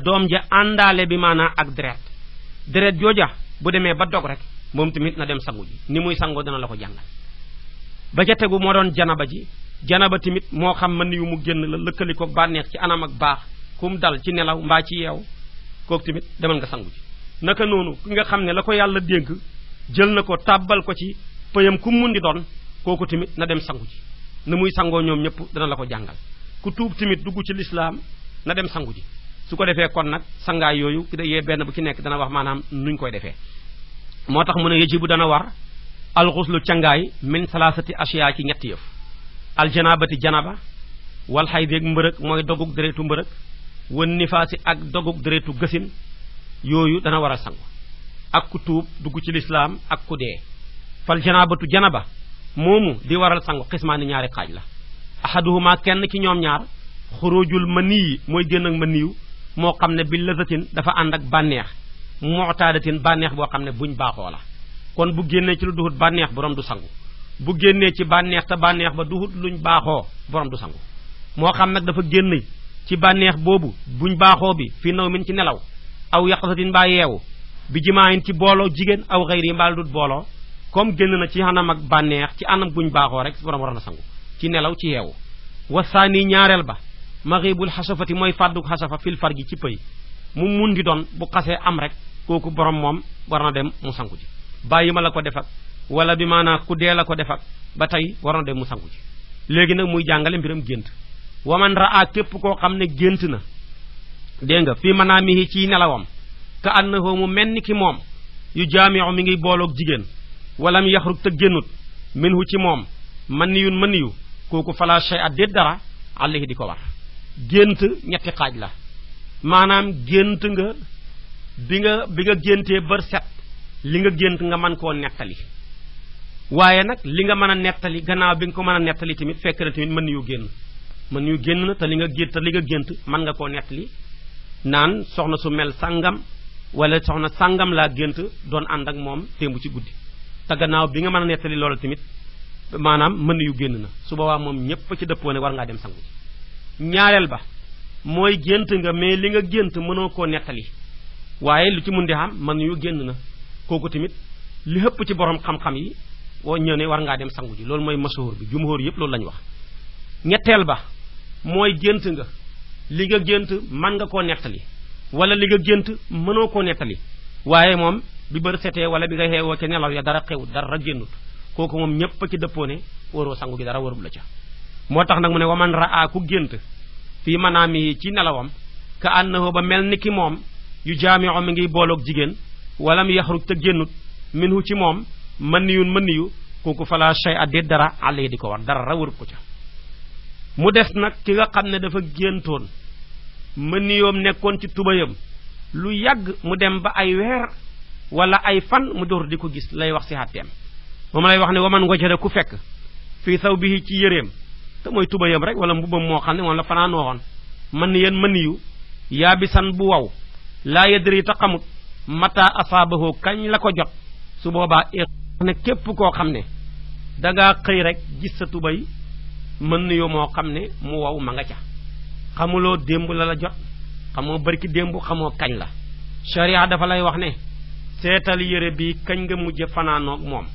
doom ja àndaale bi maanaa ak deret jooja bu demee ba dog rek moom tamit na dem sangu ji ni muy sangoo dana la ko jàngal ba ca tegu moo doon janaba tamit moo xam mën yu mu génn la lëkkali ko bànneex ci anam ak baax kum dal ci nelaw mbaa ci yeew kooku tamit demal nga sangu ji naka noonu ki nga xam ne la ko yàlla dénk jël na ko tàbbal ko ci pëyam ku mun di doon kooku tamit na dem sangu ji ni muy sangoo ñoom ñëpp dana la ko jàngal ku tuub tamit dugg ci lislaam na dem sangu ji su ko defee kon nag sangaay yooyu yee benn bu ci nekk dana wax maanaam nuñ koy defee moo tax mu ne yajibu dana war alxuslu cangaay min salaasati asiya ci ñetti yëf aljanabati janaba wal xaydeeg mbërëg mooy dogug deretu mbërëg wan nifaasi ak dogug deretu gësin yooyu dana war a sangu ak ku tuub dugg ci lislaam ak ku dee fal janabatu janaba moomu di waral sangu xismaani ñaari xaaj la ahaduhuma kenn ci ñoom ñaar xurujul maniyi mooy génn ak maniyu moo xam ne bi lazatin dafa ànd ak bànneex mu'tadatin bànneex boo xam ne buñ baaxoo la kon bu génnee ci lu duhut bànneex borom du sangu bu génnee ci bànneex te bànneex ba duhut luñ baaxoo borom du sangu moo xam nag dafa génn ci bànneex boobu buñ baaxoo bi fii naw min ci nelaw aw yaqasatin mbaa yeewu bi jimaayin ci booloo jigéen aw xëyri mbaal dut booloo comme génn na ci anam ak bànneex ci anam buñ baaxoo rek borom war na sangu ci nelaw ci yeewu wasaani ñaareel ba maxibul xasafati mooy fàdduk xasafa fil farji ci pëy mu mun di doon bu xasee am rek kooku borom moom war na dem mu sangu ji bàyyi ma la ko defak wala bi maanaa ku dee la ko defak ba tey war na dem mu sangu ji léegi nag muy jàngale mbiram gént waman raa képp koo xam ne gént na dégg nga fii manaamihi ciy nelawam ka annahu mu mel ni ki moom yu jaamiu mi ngi booloog jigéen walam yaxrug te génnut minhu ci moom maniyun maniyu kooku fala shay a déet dara alayhi di ko war gént ñetti xaaj la maanaam gént nga bi nga géntee bër set li nga gént nga mën koo nettali waaye nag li nga mën a nettali gannaaw bi nga ko mën a nettali tamit fekk na tamit mën yu génn na te li nga gént mën nga koo nettali naan soxna su mel sàngam wala soxna sàngam laa gént doon ànd ak moom témbu ci guddi te gannaaw bi nga mën a nettali loolu tamit maanaam mën yu génn na su boobaa moom ñépp ci dëppoo ne war ngaa dem sangu ñaareel ba mooy gént nga mais li nga gént mënoo koo nettali waaye lu ci mun di xam mën yu génn na kooku tamit li ëpp ci borom xam-xam yi woo ñëw ne war ngaa dem sangu ji loolu mooy mashhur bi jumhur yépp loolu lañu wax ñetteel ba mooy gént nga li nga gént mën nga koo nettali wala li nga gént mënoo koo nettali waaye moom bi bër setee wala bi nga xeewoo ca nelaw ya dara xewut dara génnut kooku moom ñépp ci dëppoo ne waroo sangu gi dara warul la ca moo tax nag mu ne waman raa ku gént fii manaami ci nelawam ka annahu ba mel ni ki moom yu jaamiu mi ngi booloog jigéen walam yaxruj te génnut minhu ci moom mëniyu kooku fala shay a déet dara àllee di ko war dara warul ko ca mu des nag ki nga xam ne dafa géntoon mëniyoom nekkoon ci tubayam lu yàgg mu dem ba ay weer wala ay fan mu door di ko gis lay wax si xàtteem moom lay wax ne waman wajada ku fekk fii saw bi ci yëreem te mooy tubayam rek wala mbubam moo xam ne moom la fanaanoo woon mëniyu yaabisan bu waw laa yadri ta xamut mata asaabahu kañ la ko jot su boobaa ne képp koo xam ne dangaa xëy rek gis sa tubay mëniyu moo xam ne mu waw ma nga ca xamuloo démb la jot xamoo barki démb xamoo kañ la sharia dafa lay wax ne seetal yére bi kañ nga mujj fanaanoog moom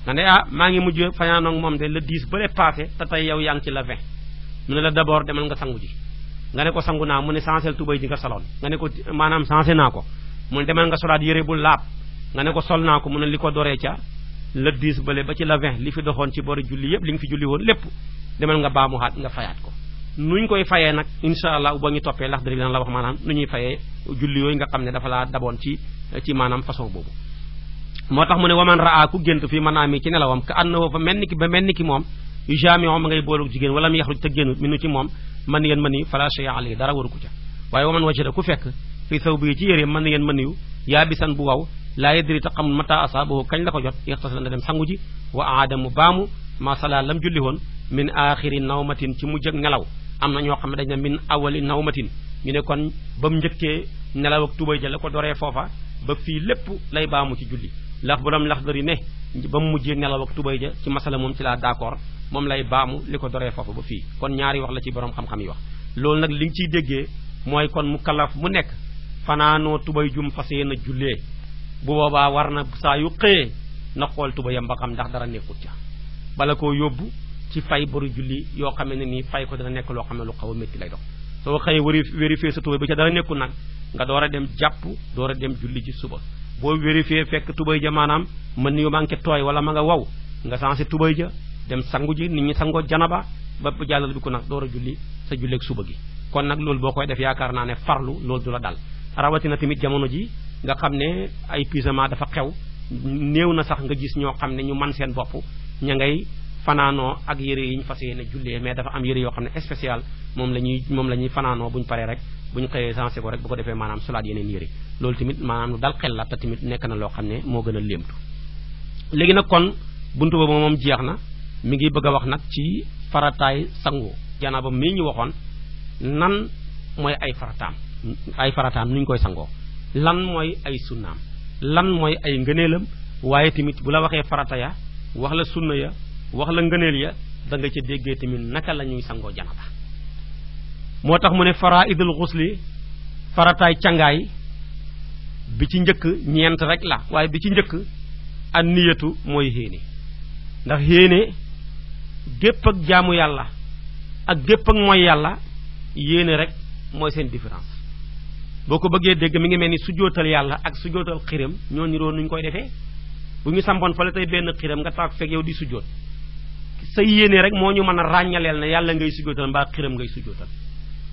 nga ne maa ngi mujj fanaanoog moom de le 10 ba le passé te tey yow yaa ngi ci le 20 mu ne la d'abord demal nga sangu ji nga ne ko sangu naa mu ne sansel tubay ji nga soloon nga ne ko maanaam sansé naa ko mu ne demal nga solaat yére bu laab nga ne ko sol naa ko mu ne li ko doree ca le 10 bale ba ci le 20 li fi doxoon ci bori julli yépp li nga fi julli woon lépp demal nga baamu xaat nga fayaat ko nuñ koy fayee nag insha allah boo ñu toppee lax dëri lan la wax maanaam nu ñuy fayee julli yooyu nga xam ne dafa laa daboon ci maanaam façon boobu moo tax mu ne waman raa ku gént fii manaami ci nelawam ka annahu fa mel ni ki moom yu jaamiu ma ngay boolug jigéen wala mu yaxruj te génnut minu ci moom mën ngeen mën yu fala shay'a alayhi dara waru ko ca waaye waman wajada ku fekk fii saw bi ci yére mën ngeen mën yu yaa bisan bu waw laa yadri te xamul mata asaabahu kañ la ko jot yaxtasila na dem sangu ji wa aadamu baamu ma sala lam julli woon min axiri nawmatin ci mujj ak nelaw am na ñoo xam ne dañ ne min awali nawmatin ñu ne kon ba mu njëkkee nelaw ak tubay ja la ko doree foofa ba fii lépp lay baamu ci julli lax borom lax dari ne ba mu mujjee nelaw ak tubay ja ci masala moom ci laa d'accord moom lay baamu li ko doree foofa ba fii kon ñaari wax la ci borom xam-xam yi wax loolu nag li nga ciy déggee mooy kon mu kalaf mu nekk fanaanoo tubay jum fas yéene jullee bu boobaa war na saa yu xëyee na xool tubayam ba xam ndax dara nekkut ca bala koo yóbbu ci fay boru julli yoo xam ne nii fay ko dana nekk loo xam ne lu xaw a métti lay dox soo xëyee vérifier sa tubay ba ca dara nekkul nag nga door a dem jàpp door a dem julli ci suba boo vérifier fekk tubay ja maanaam mën yu manqué tooy wala ma nga waw nga sensé tubay ja dem sangu ji nit ñi sangoo janaba ba jàllal bi ko nag door a julli sa julleeg suba gi kon nag loolu boo koy def yaakaar naa ne farlu loolu du la dal rawatina tamit jamono ji nga xam ne ay pyjama dafa xew néew na sax nga gis ñoo xam ne ñu man seen bopp ña ngay fanaanoo ak yére yi ñu fas yéene jullee mais dafa am yére yoo xam ne spécial moom la ñuy fanaanoo bu ñu paree rek bu ñu xëyee sensé ko rek bu ko defee maanaam solaat yeneen yére loolu tamit maanaam lu dal xel la te tamit nekk na loo xam ne moo gën a léemtu léegi nag kon buntu ba moom jeex na mi ngi bëgg a wax nag ci farataay sangu janaaba mii ñu waxoon nan mooy ay farataam nu ñu koy sangoo lan mooy ay sunnaam lan mooy ay ngëneelam waaye tamit bu la waxee farata ya wax la sunna ya wax la ngëneel ya da nga ca déggee tamit naka la ñuy sangoo janaba moo tax mu ne faraidul xusli farataay cangaay bi ci njëkk ñeent rek la waaye bi ci njëkk an niyatu mooy yéene ndax yéene gépp ak jaamu yàlla ak gépp ak mooy yàlla yéene rek mooy seen différence boo ko bëggee dégg mi ngi mel ni sujjóotal yàlla ak sujjóotal xiram ñoo niroo nuñ koy defee bu ñu sampoon fa la tey benn xiram nga taag fekk yow di sujjóot sa yéene rek moo ñu mën a ràññaleel ne yàlla ngay sujjóotal mbaa xiram ngay sujjóotal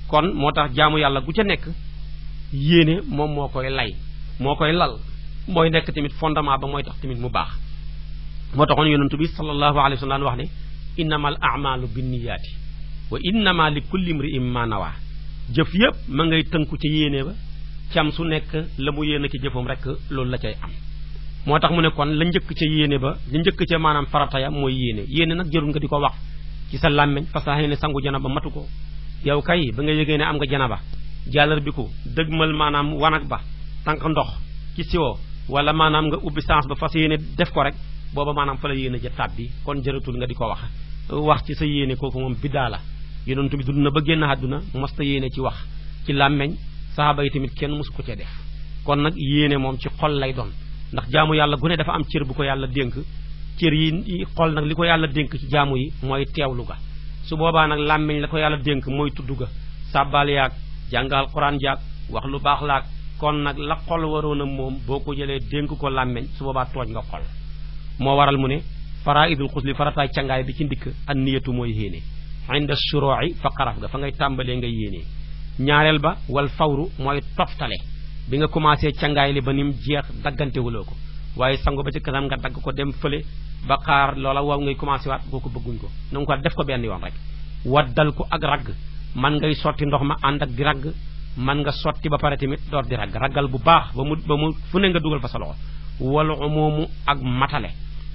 kon moo tax jaamu yàlla gu ca nekk yéene moom moo koy lal mooy nekk tamit fondement ba mooy tax tamit mu baax moo taxoon yonent bi sallallahu alayhi wa sallam wax ne innamal a'malu binniyaati wa innama li kulli imri'in ma nawa jëf yëpp ma ngay tënku ca yéene ba cam su nekk la mu yéene ci jëfam rek loolu la cay am moo tax mu ne kon la njëkk ca yéene ba la njëkk ca maanaam farata ya mooy yéene nag jërul nga di ko wax ci sa làmmeñ parce que ne sangu janaba matu ko yow kay ba nga yëgee ne am nga janaba jàllar bi ko dëgmal maanaam wanag ba tànk ndox ci siwo wala maanaam nga ubbi sens ba fas yéene def ko rek booba maanaam fa la yéene ja tàbbi kon jëratul nga di ko wax ci sa yéene kooku moom biddaa la yonent bi dund na ba génn àdduna mosta yéene ci wax ci làmmeñ saxaaba yi tamit kenn mosu ko cee def kon nag yéene moom ci xol lay doon ndax jaamu yàlla gu ne dafa am cër bu ko yàlla dénk cër yi xol nag li ko yàlla dénk ci jaamu yi mooy teewlu ga su boobaa nag làmmeñ la ko yàlla dénk mooy tudd ga sàbbaal yaag jàngal quran jaag wax lu baax laag kon nag la xol waroon a moom boo ko jëlee dénk ko làmmeñ su boobaa tooj nga xol moo waral mu ne faraidul xusli farataay cangaay bi ci ndikk an niyatu mooy yéene inda shuru'i fa xaraf ga fa ngay tàmbalee nga yéenee ñaareel ba wal fawru mooy toftale bi nga commencé cangaay li ba nim jeex daggantewuloo ko waaye sangu ba ci kanam nga dagg ko dem fële ba xaar loola waaw ngay commencé waat kooku bëgguñ ko na nga ko def ko benn yoon rek waddal ko ak ragg man ngay sotti ndox ma ànd ak di ragg man nga sotti ba pare tamit door di ragg raggal bu baax ba mu fu ne nga dugal fa sa loxo wal umumu ak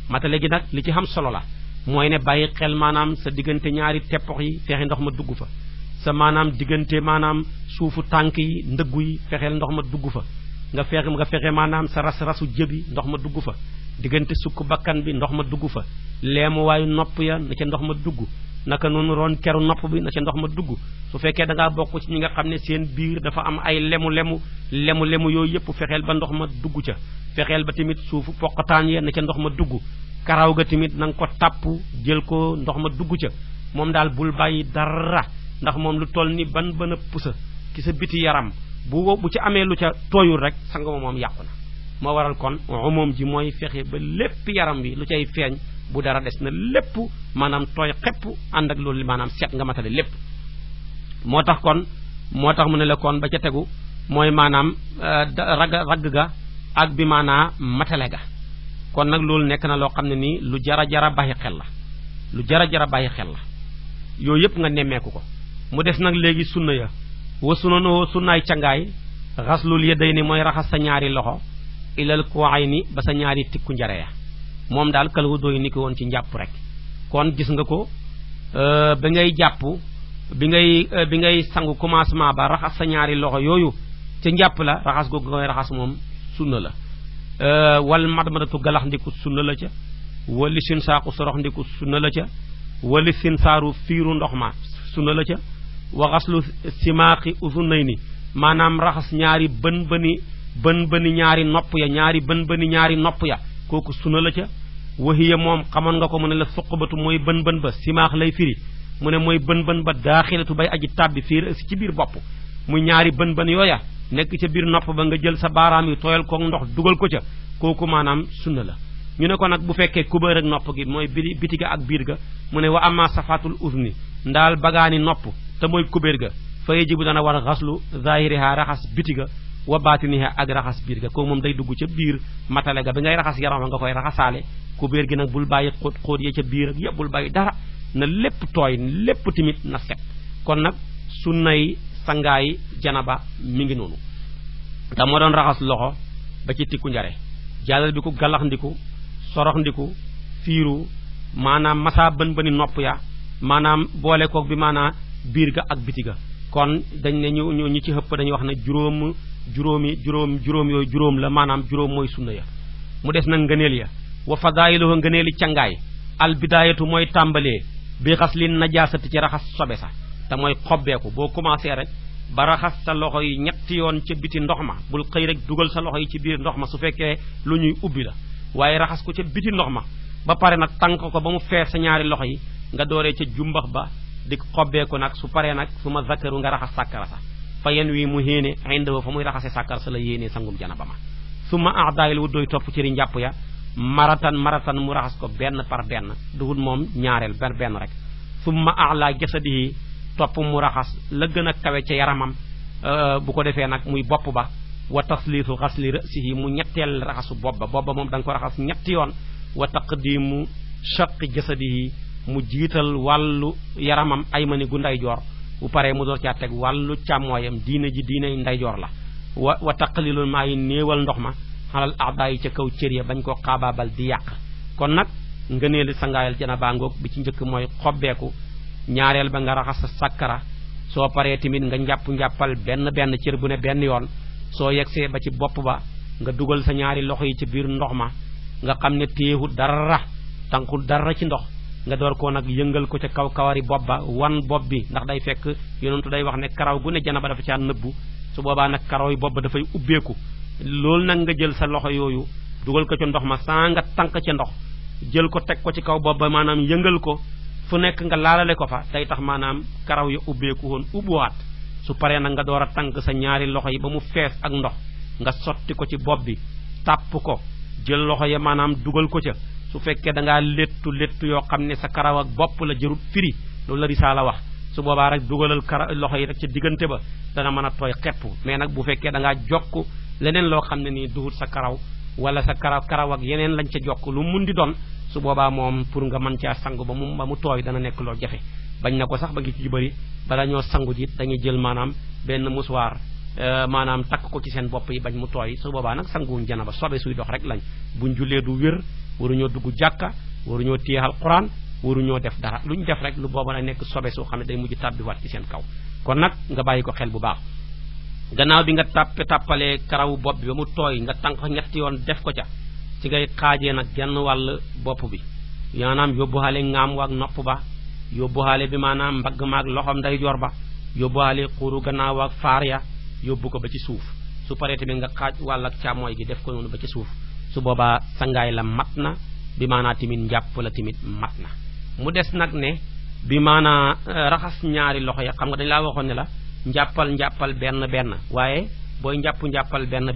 matale gi nag li ci xam solo la mooy ne bàyyi xel maanaam sa diggante ñaari teppox yi fexe ndox ma dugg fa sa maanaam diggante maanaam suufu tànk yi ndëggu yi fexeel ndox ma dugg fa nga fexe maanaam sa rasu jëbi ndox ma dugg fa diggante sukk bakkan bi ndox ma dugg fa leemu waayu nopp ya na ca ndox ma dugg naka noonu ron keru nopp bi na ca ndox ma dugg su fekkee da ngaa bokk ci ñi nga xam ne seen biir dafa am ay lemu yooyu yëpp fexeel ba ndox ma dugg ca fexeel ba tamit suufu poqataan ya na ca ndox ma dugg karaw ga tamit na nga ko tàpp jël ko ndox ma dugg ca moom daal bul bàyyi dara ndax moom lu toll ni ban a pusa ci sa biti yaram bu ci amee lu ca tooyul rek sanga moom yàqu na moo waral kon moom ji mooy fexe ba lépp yaram bi lu cay feeñ bu dara des na lépp maanaam tooy xepp ànd ak loolu maanaam set nga matale lépp moo tax mu ne la kon ba ca tegu mooy maanaam ragg ga ak bi maanaa matale ga kon nag loolu nekk na loo xam ne nii lu jara bàyyi xel la yooyu yëpp nga nemmeeku ko mu des nag léegi sunna ya wa sunnaay cangaay xaslul yadayni mooy raxas sa ñaari loxo ilal ku'ayni ba sa ñaari tikku njare ya moom daal kal wu doy ni ko woon ci njàpp rek kon gis nga ko bi ngay jàpp bi ngay sangu commencement ba raxas sa ñaari loxo yooyu ca njàpp la raxas googu ngay raxas moom sunna la wal madmadatu galax ndiku sunna la ca wali sinsaaku sorox ndiku sunna la ca wali sinsaaru fiiru ndox ma sunna la ca wa xaslu simaaqi uzunayni maanaam raxas ñaari bën ñaari nopp ya kooku sunna la ca wahiya moom xamoon nga ko mu ne la suqbatu mooy bën ba simaax lay firi mu ne mooy bën ba daaxilatu bay aji tàbbi fiir ci biir bopp muy ñaari bën yooya nekk ca biir nopp ba nga jël sa baaraam yi tooyal koog ndox dugal ko ca kooku maanaam sunna la ñu ne ko nag bu fekkee kubéer ak nopp gi mooy biti ga ak biir ga mu ne wa amma safatul uzni ndaal bagaani nopp te mooy kubéer ga fa yajibu dana war a xaslu zahiriha raxas biti ga wa batiniha ak raxas biir ga ko moom day dugg ca biir matale ga bi ngay raxas yaram nga koy raxasaale kubéer gi nag bul bàyyi xóot ya ca biir ak yëpp bul bàyyi dara na lépp tooy lépp timit na set kon nag sunnay sangaay janaba mi ngi noonu te moo doon raxas loxo ba ci tikku njare jàllal bi ku galax ndiku sorox ndiku fiiru maanaam masa bën bëni nopp ya maanaam boole koog bi maanaam biir ga ak biti ga kon dañ ne ñu ci xëpp dañuy wax ne juróom yooyu juróom la maanaam juróom mooy sunna ya mu des nag ngëneel ya wa fadailuhu ngëneeli cangaay al bidayatu mooy tàmbalee bi xas li najaasati ci raxas sobe sa te mooy xobbeeku boo commencé rek ba raxas sa loxo yi ñetti yoon ca biti ndox ma bul xëy rek dugal sa loxo yi ci biir ndox ma su fekkee lu ñuy ubbi la waaye raxas ko ca biti ndox ma ba pare nag tànk ko ba mu fees sa ñaari loxo yi nga dooree ca jumbax ba di xobbeeku nag su paree nag su ma zakaru nga raxas sàkkara sa fa yen wi mu héene indahu fa muy raxase sàkkara sa la yéenee sangum janaba ma su ma aadaayil wu doy topp ci ri njàpp ya maratan mu raxas ko benn par benn duhul moom ñaareel benn rek su ma ala jasadihi topp mu raxas la gën a kawe ca yaramam bu ko defee nag muy bopp ba wa tasliisu xasli rasihi mu ñetteel raxasu bopp ba moom da nga ko raxas ñetti yoon wa taqdimu shaqi jasadihi mu jiital wàllu yaramam ay mani gu ndeyjoor bu paree mu door caa teg wàllu càmmooyam diine ji diine ndeyjoor la wa taqlilul maa yi néewal ndox ma xalal aada yi ca kaw cër ya bañ koo xaabaabal di yàq kon nag ngëneeli sangaayal janaba ngoog bi ci njëkk mooy xobbeeku ñaareel ba nga raxas sa sakkara soo paree tamit nga njàppal benn cër bu ne benn yoon soo yegsee ba ci bopp ba nga dugal sa ñaari loxo yi ci biir ndox ma nga xam ne téexul dara tànkul dara ci ndox nga door koo nag yëngal ko ca kaw kawari bopp ba wan bopp bi ndax day fekk yonentu day wax ne karaw gu ne janaba dafa caa nëbbu su boobaa nag karaw yi bopp ba dafay ubbeeku loolu nag nga jël sa loxo yooyu dugal ko ca ndox ma saa nga tànk ca ndox jël ko teg ko ci kaw bopp ba maanaam yëngal ko fu nekk nga laalale ko fa day tax maanaam karaw ya ubbeeku woon ubbuwaat su paree nag nga door a tànk sa ñaari loxo yi ba mu fees ak ndox nga sotti ko ci bopp bi tàpp ko jël loxo ya maanaam dugal ko ca su fekkee da ngaa léttu yoo xam ne sa karaw ak bopp la jërut firi loolu la risaala wax su boobaa rek dugalal loxo yi rek ca diggante ba dana mën a tooy xepp mais nag bu fekkee da ngaa jokk leneen loo xam ne nii duhut sa karaw wala sa karaw ak yeneen lañ ca jokk lu mun di doon su boobaa moom pour nga mën caa sangu ba mu tooy dana nekk loolu jafe bañ na ko sax ba ngi ci bëri bala ñoo sangu ji dañuy jël maanaam benn musuwaar maanaam takk ko ci seen bopp yi bañ mu tooy su boobaa nag sanguwuñ janaba sobe suy dox rek lañ buñ jullee du wér waruñoo dugg jàkka waruñoo téye alquran waruñoo def dara lu ñu def rek lu booba nag nekk sobe soo xam ne day mujj tàbbiwaat ci seen kaw kon nag nga bàyyi ko xel bu baax gannaaw bi nga tàppalee karawu bopp bi ba mu tooy nga tànq ñetti yoon def ko ca ci ngay xaajee nag genn wàll bopp bi maanaam yóbbuwaale ngaam waag nopp ba yóbbuwaale bi maanaam mbagg maag loxom ndeyjoor ba yóbbuwaale xuuru gannaaw waag faar ya yóbbu ko ba ci suuf su paree tamit nga xaaj wàll ak càmmooy gi def ko noonu ba ci suuf su boobaa sangaay la mat na bi maanaa tamit njàpp la tamit mat na mu des nag ne bi maanaa raxas ñaari loxo ya xam nga dañu laa waxoon ne la njàppal benn waaye booy njàppal benn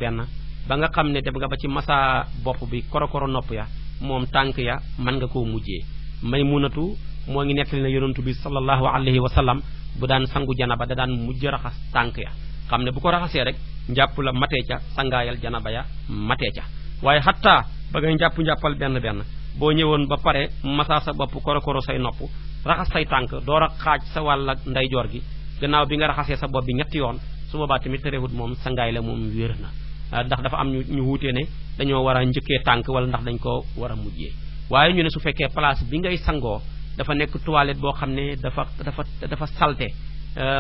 ba nga xam ne dem nga ba ci masa bopp bi korokoro nopp ya moom tànk ya mën nga koo mujjee Maymunatu moo ngi nettali na yonentu bi sallallahu alayhi wa sallam bu daan sangu janaba da daan mujj raxas tànk ya xam ne bu ko raxasee rek njàpp la matee ca sangaayal janaba ya matee ca waaye xattaa ba ngay njàppal benn boo ñëwoon ba pare masa sa bopp korokoro say nopp raxas say tànk door a xaaj sa wàll ak ndeyjoor gi gannaaw bi nga raxasee sa bopp bi ñetti yoon su boobaa tamit terewut moom sangaay la moom wér na ndax dafa am ñu wuutee ne dañoo war a njëkkee tànk wala ndax dañ ko war a mujjee waaye ñu ne su fekkee place bi ngay sangoo dafa nekk toilette boo xam ne dafa salte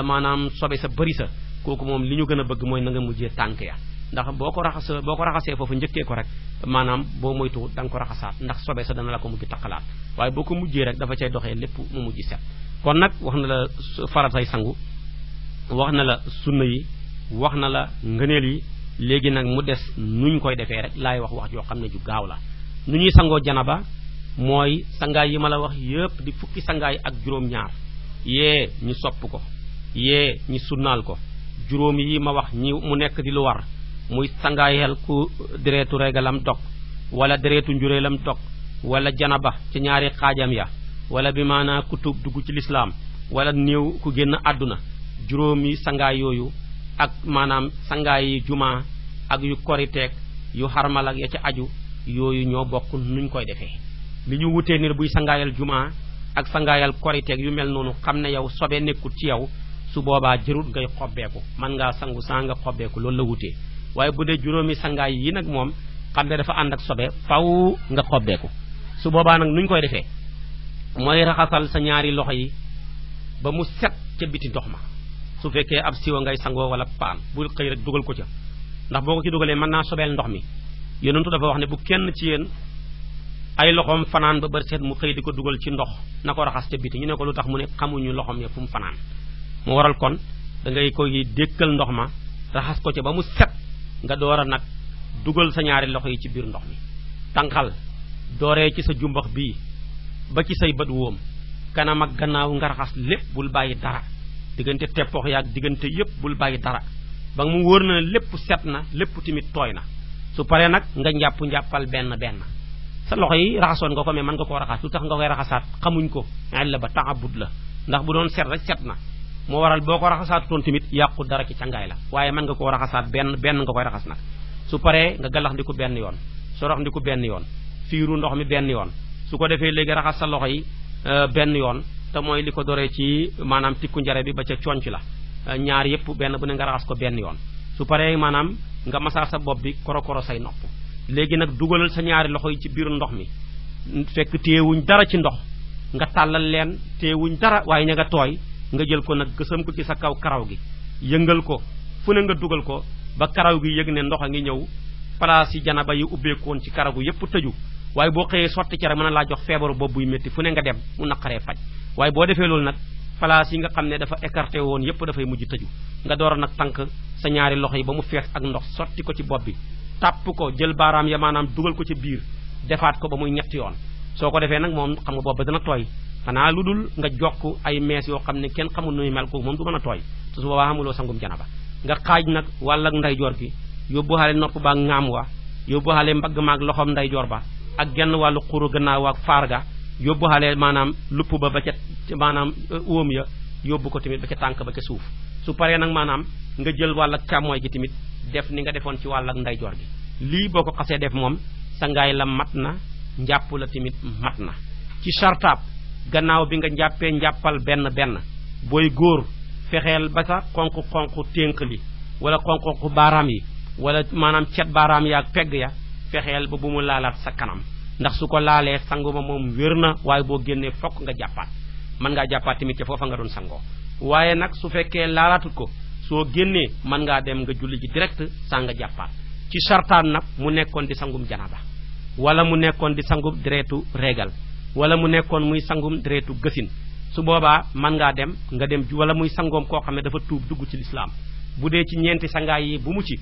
maanaam sobe sa bëri sa kooku moom li ñu gën a bëgg mooy na nga mujjee tànk ya ndax boo ko raxasee foofu njëkkee ko rek maanaam boo moytu da nga ko raxasaat ndax sobe sa dana la ko mujj taqalaat waaye boo ko mujjee rek dafa cay doxee lépp mu mujj set kon nag wax na la faratay sangu wax na la sunna yi wax na la ngëneel yi léegi nag mu des nuñ koy defee rek laay wax joo xam ne ju gaaw la nu ñuy sangoo janaba mooy sangaay yi ma la wax yépp di fukki sangaay ak juróom-ñaar yee ñu sopp ko yee ñu sunnaal ko juróom yi ma wax ñi mu nekk di lu war muy sangaayal ku deretu regalam dog wala deretu njureelam dog wala janaba ci ñaari xaajam ya wala bi maanaa ku tuub dugg ci lislaam wala néew ku génn àdduna juróomi sangaay yooyu ak maanaam sangaay yi juma ak yu koriteek yu xarmal ak ya ca aju yooyu ñoo bokk nuñ koy defee li ñu wutee ni buy sangaayal juma ak sangaayal koriteek yu mel noonu xam ne yow sobe nekkut ci yow su boobaa jërut ngay xobbeeku man ngaa sangu saa nga xobbeeku loolu la wutee waaye bu dee juróomi sangaay yi nag moom xam ne dafa ànd ak sobe faw nga xobbeeku su boobaa nag nuñ koy defee mooy raxasal sa ñaari loxo yi ba mu set ca biti ndox ma su fekkee ab siwa ngay sangoo wala paan bul xëy rek dugal ko ca ndax boo ko ci dugalee mën naa sobeel ndox mi yonentu dafa wax ne bu kenn ci yéen ay loxoom fanaan ba bër set mu xëy di ko dugal ci ndox na ko raxas ca biti ñu ne ko lu tax mu ne xamuñu loxoom ya fu mu fanaan mu waral kon da ngay koy dékkal ndox ma raxas ko ca ba mu set nga door a nag dugal sa ñaari loxo yi ci biir ndox mi tànqal dooree ci sa jumbax bii ba ci say bët wóom kanam ak gannaaw nga raxas lépp bul bàyyi dara diggante teppox yaag diggante yépp bul bàyyi dara ba mu wóor na lépp set na lépp tamit tooy na su paree nag nga njàppal benn sa loxo yi raxasoon nga ko mais mën nga koo raxas lu tax nga koy raxasaat xamuñ ko la ba taabud la ndax bu doon set rek set na moo waral boo ko raxasaatutoon tamit yàqu dara ci cangaay la waaye mën nga koo raxasaat benn nga koy raxas nag su paree nga galax ndiku benn yoon sorox ndiku benn yoon fiiru ndox mi benn yoon su ko defee léegi raxas sa loxo yi benn yoon te mooy li ko doree ci maanaam tikku njare bi ba ca conc la ñaar yépp benn bu ne nga raxas ko benn yoon su paree maanaam nga masaa sa bopp bi korokoro say nopp léegi nag dugalal sa ñaari loxo yi ci biir ndox mi fekk téewuñ dara ci ndox nga tàllal leen téewuñ dara waaye ña nga tooy nga jël ko nag gësam ko ci sa kaw karaw gi yëngal ko fu ne nga dugal ko ba karaw gi yëg ne ndox a ngi ñëw place yi janaba yi ubbeekoon ci karaw gi yépp tëju waaye boo xëyee sotti ci rek mën a laa jox feebaru bopp buy métti fu ne nga dem mu naqaree faj waaye boo defee loolu nag place yi nga xam ne dafa écarté woon yépp dafay mujj tëju nga door a nag tànk sa ñaari loxo yi ba mu fees ak ndox sotti ko ci bopp bi tàpp ko jël baaraam ya maanaam dugal ko ci biir defaat ko ba muy ñetti yoon soo ko defee nag moom xam nga bopp ba dana tooy xanaa lu dul nga jokk ay mees yoo xam ne kenn xamul nuy mel ko moom du mën a tooy te su boobaa xamuloo sangum janaba nga xaaj nag wàll ak ndeyjoor gi yóbbuwaale nopp ba ak ŋaam wa yóbbuwaale mbagg ma ak loxoom ndeyjoor ba ak genn wàllu xuru gannaaw ak faar ga yóbbuwaale maanaam lupp ba ba ca maanaam óom ya yóbbu ko tamit ba ca tànk ba ca suuf su paree nag maanaam nga jël wàll ak càmmooy gi tamit def ni nga defoon ci wàll ak ndeyjoor gi lii boo ko xasee def moom sa ngaay la mat na njàpp la tamit mat na ci chartaab gannaaw bi nga njàppee njàppal benn booy góor fexeel ba sa xonq ténk li wala xonq baaraam yi wala maanaam cet baaraam ya ak pegg ya fexeel ba bu mu laalaat sa kanam ndax su ko laalee sangu ma moom wér na waaye boo génnee fokk nga jàppaat mën ngaa jàppaat tamit ca foofa nga doon sangoo waaye nag su fekkee laalaatut ko soo génnee mën ngaa dem nga julli ji direct saa nga jàppaat ci sartaan nag mu nekkoon di sangum janaba wala mu nekkoon di sangum deretu régal wala mu nekkoon muy sangum deretu gësin su boobaa mën ngaa dem nga dem wala muy sangoom koo xam ne dafa tuub dugg ci lislaam bu dee ci ñeenti sangaay yi bu mu ci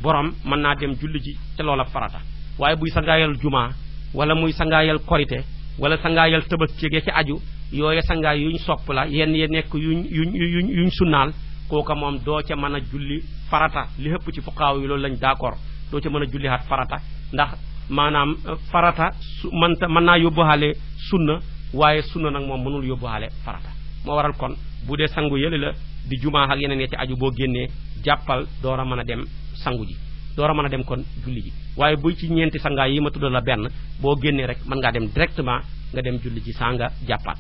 borom mën naa dem julli ji ca loola farata waaye buy sangaayal jumaa wala muy sangaayal korite wala sangaayal tabaski ci aju yooye sangaay yuñ sopp la yenn ye nekk yuñ sunnaal kooka moom doo ca mën a julli farata li ëpp ci fuqaaw yi loolu lañ d'accord doo ca mën a julli haat farata ndax maanaam farata mën naa yóbbuwaale sunna waaye sunna nag moom mënul yóbbuwaale farata moo waral kon bu dee sangu yële la di jumaa ak yeneen ya ci aju boo génnee jàppal door a mën a dem sangu ji door a mën a dem kon julli ji waaye buy ci ñeenti sangaay yi ma tuddal la benn boo génnee rek mën ngaa dem directement nga dem julli ji saa nga jàppaat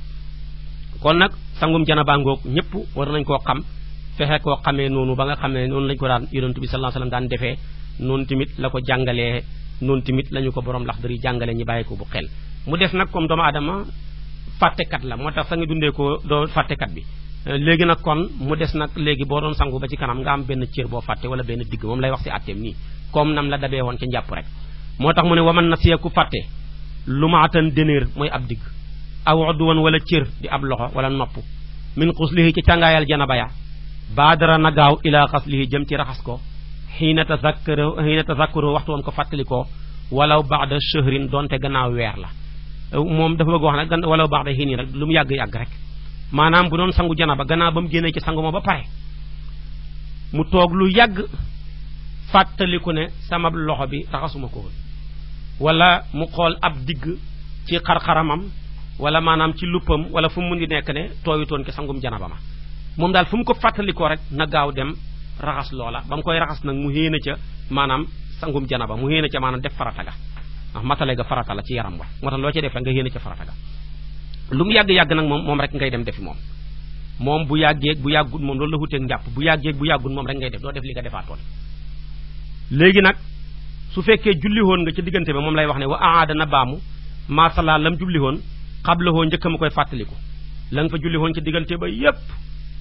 kon nag sangum janaba ngoog ñëpp war nañ koo xam fexe koo xamee noonu ba nga xam ne noonu lañ ko daan yonent bi sallallahu alayhi wasallam daan defee noonu tamit la ko jàngalee noonu tamit la ñu ko borom Laxdari jàngale ñi bàyyi ko bu xel mu des nag comme doomu aadama fàttekat la moo tax sa nga dundee ko doo fàttekat bi léegi nag kon mu des nag léegi boo doon sangu ba ci kanam nga am benn cër boo fàtte wala benn digg moom lay wax ci àtteem nii comme nam la dabee woon ca njàpp rek moo tax mu ne waman na siyeeku fàtte lu maatan dénéer mooy ab digg aw udwan wala cër di ab loxo wala nopp min xuslihi ci càngaayal janaba ya baadara na gaaw ila xaslihi jëm ci raxas ko xiina tazakkuru waxtu wam ko fàttalikoo walaw ba'da shahrin donte gannaaw weer la moom dafa bëgg wax nag walaw ba'da hiin rek lu mu yàgg-yàgg rek maanaam bu doon sangu janaba gannaaw ba mu génnee ci sangu ma ba pare mu toog lu yàgg fàttaliku ne sama loxo bi raxasuma ko woon wala mu xool ab digg ci xar-xaramam wala maanaam ci luppam wala fu mu mun di nekk ne tooyutoon ke sangum janaba ma moom daal fu mu ko fàttalikoo rek na gaaw dem raxas loola ba mu koy raxas nag mu héena ca maanaam sangum janaba mu héena ca maanaam def farata ga ndax matale ga farata la ci yaram wa moo tax loo ca def rek nga héena ca farata ga lu mu yàgg-yàgg nag moom rek ngay dem defi moom bu yàggee bu yàggut moom loolu la wuteeg njàpp bu yàggee bu yàggut moom rek ngay def doo def li nga defaatoon léegi nag su fekkee julli woon nga ci diggante bi moom lay wax ne wa aada na baamu masala lam julli woon xablahoo njëkk ma koy fàttaliku la nga fa julli woon ci diggante ba yépp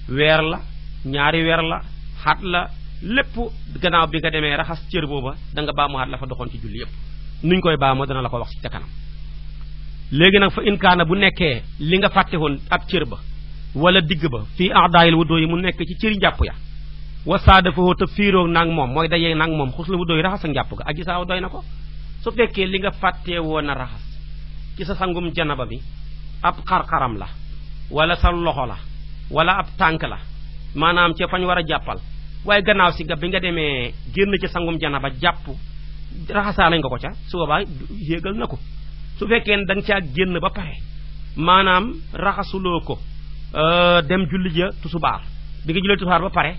weer la ñaari weer la xat la lépp gannaaw bi nga demee raxas cër booba da nga baamu xat la fa doxoon ci julli yépp nuñ koy baamoo dana la ko wax ci kanam léegi nag fa inkaana bu nekkee li nga fàtte woon ab cër ba wala digg ba fii aadaayil wuddoo yi mu nekk ci cëri njàpp ya wasaada foo te fiiroog nag moom mooy dajee nag moom xus la wuddoo yi raxas ak njàpp ga aji saaw doy na ko su fekkee li nga fàttee woon a raxas ci sa sangum janaba bi ab xar-xaram la wala sa loxo la wala ab tànk la maanaam ca fañ war a jàppal waaye gannaaw si nga bi nga demee génn ci sangum janaba jàpp raxasaa lañ nga ko ca su boobaa yéegal na ko su fekkee ne da nga caa génn ba pare maanaam raxasuloo ko dem julli ja tusubaar bi nga julli tusubaar ba pare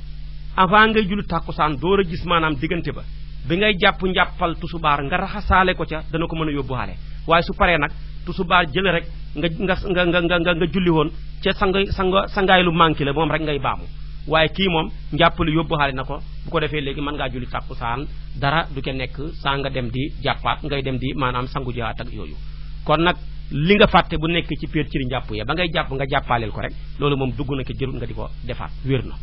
avant ngay julli tàkkusaan door a gis maanaam diggante ba bi ngay jàpp njàppal tusubaar nga raxasaale ko ca dana ko mën a yóbbuwaale waaye su paree nag tusubaar jële rek nga julli woon ca sangaay lu manqué la moom rek ngay baamu waaye kii moom njàppali yóbbuwaale na ko bu ko defee léegi mën ngaa julli tàkkusaan dara du ca nekk saa nga dem di jàppaat ngay dem di maanaam sangu jaat ak yooyu kon nag li nga fàtte bu nekk ci péer ciri njàpp ya ba ngay jàpp nga jàppaaleel ko rek loolu moom dugg na ko jërul nga di ko defaat wér na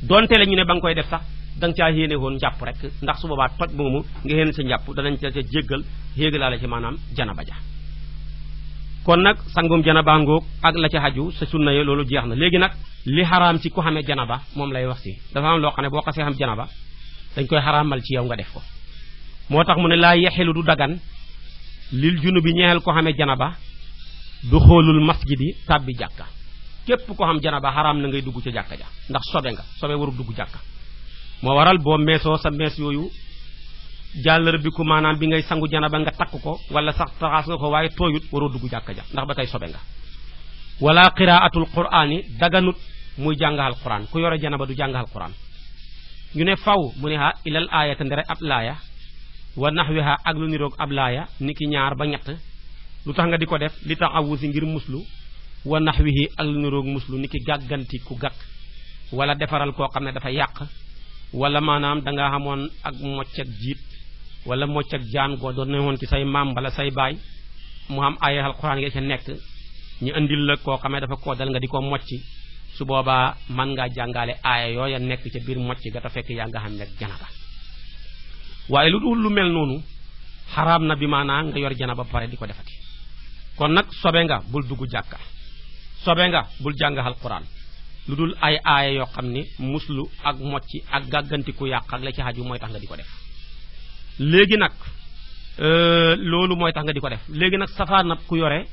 donte la ñu ne ba nga koy def sax da nga caa yéene woon njàpp rek ndax su boobaa toj moomu nga yéene sa njàpp danañ ca jéggal yéegalaale ci maanaam janaba ja kon nag sangum janaba ngoog ak la ca xaju sa sunna ye loolu jeex na léegi nag li xaraam ci ku xamee janaba moom lay wax si dafa am loo xam ne boo xasee xam janaba dañ koy xaraamal ci yow nga def ko moo tax mu ne laa yexilu du dagan lil junubi ñeexel ko xamee janaba du xoolul masjidi tàbbi jàkka képp ko xam janaba xaraam na ngay dugg ca jàkka ja ndax sobe warul dugg jàkka moo waral boo meesoo sa mees yooyu jàllar bi ku maanaam bi ngay sangu janaba nga takk ko wala sax taxaas nga ko waaye tooyut waroo dugg jàkka ja ndax ba tey sobe nga wala qiraatul qur'ani daganut muy jàngaxal quran ku yore janaba du jàngaxal quran ñu ne faw mu ne ha ilal aayata ndere ab laaya wa naxwiha ak lu niroog ab laaya niki ñaar ba ñett lu tax nga di ko def li tax awusi ngir muslu wa naxwihi ak lu niroog muslu niki gàgganti ku gàkk wala defaral koo xam ne dafa yàq wala maanaam dangaa xamoon ak mocc ak jiit wala mocc ak jaan goo doon ne woon ci say maam wala say baay mu am ay alxuraan nga ca nekk ñu indil la koo xam ne dafa koo dal nga di ko mocci su boobaa mën ngaa jàngale aaya yooya nekk ca biir mocc ga te fekk yaa nga xam ne janaba waaye lu dul lu mel noonu xaraam na bi maanaa nga yor janaba pare di ko defati kon nag sobe nga bul dugg jàkka sobe nga bul jàng alxuraan lu dul ay aaya yoo xam ne muslu ak mocci ak gàggantiku yàq ak la ci xaju mooy tax nga di ko def léegi nag loolu mooy tax nga di ko def léegi nag safaanab ku yore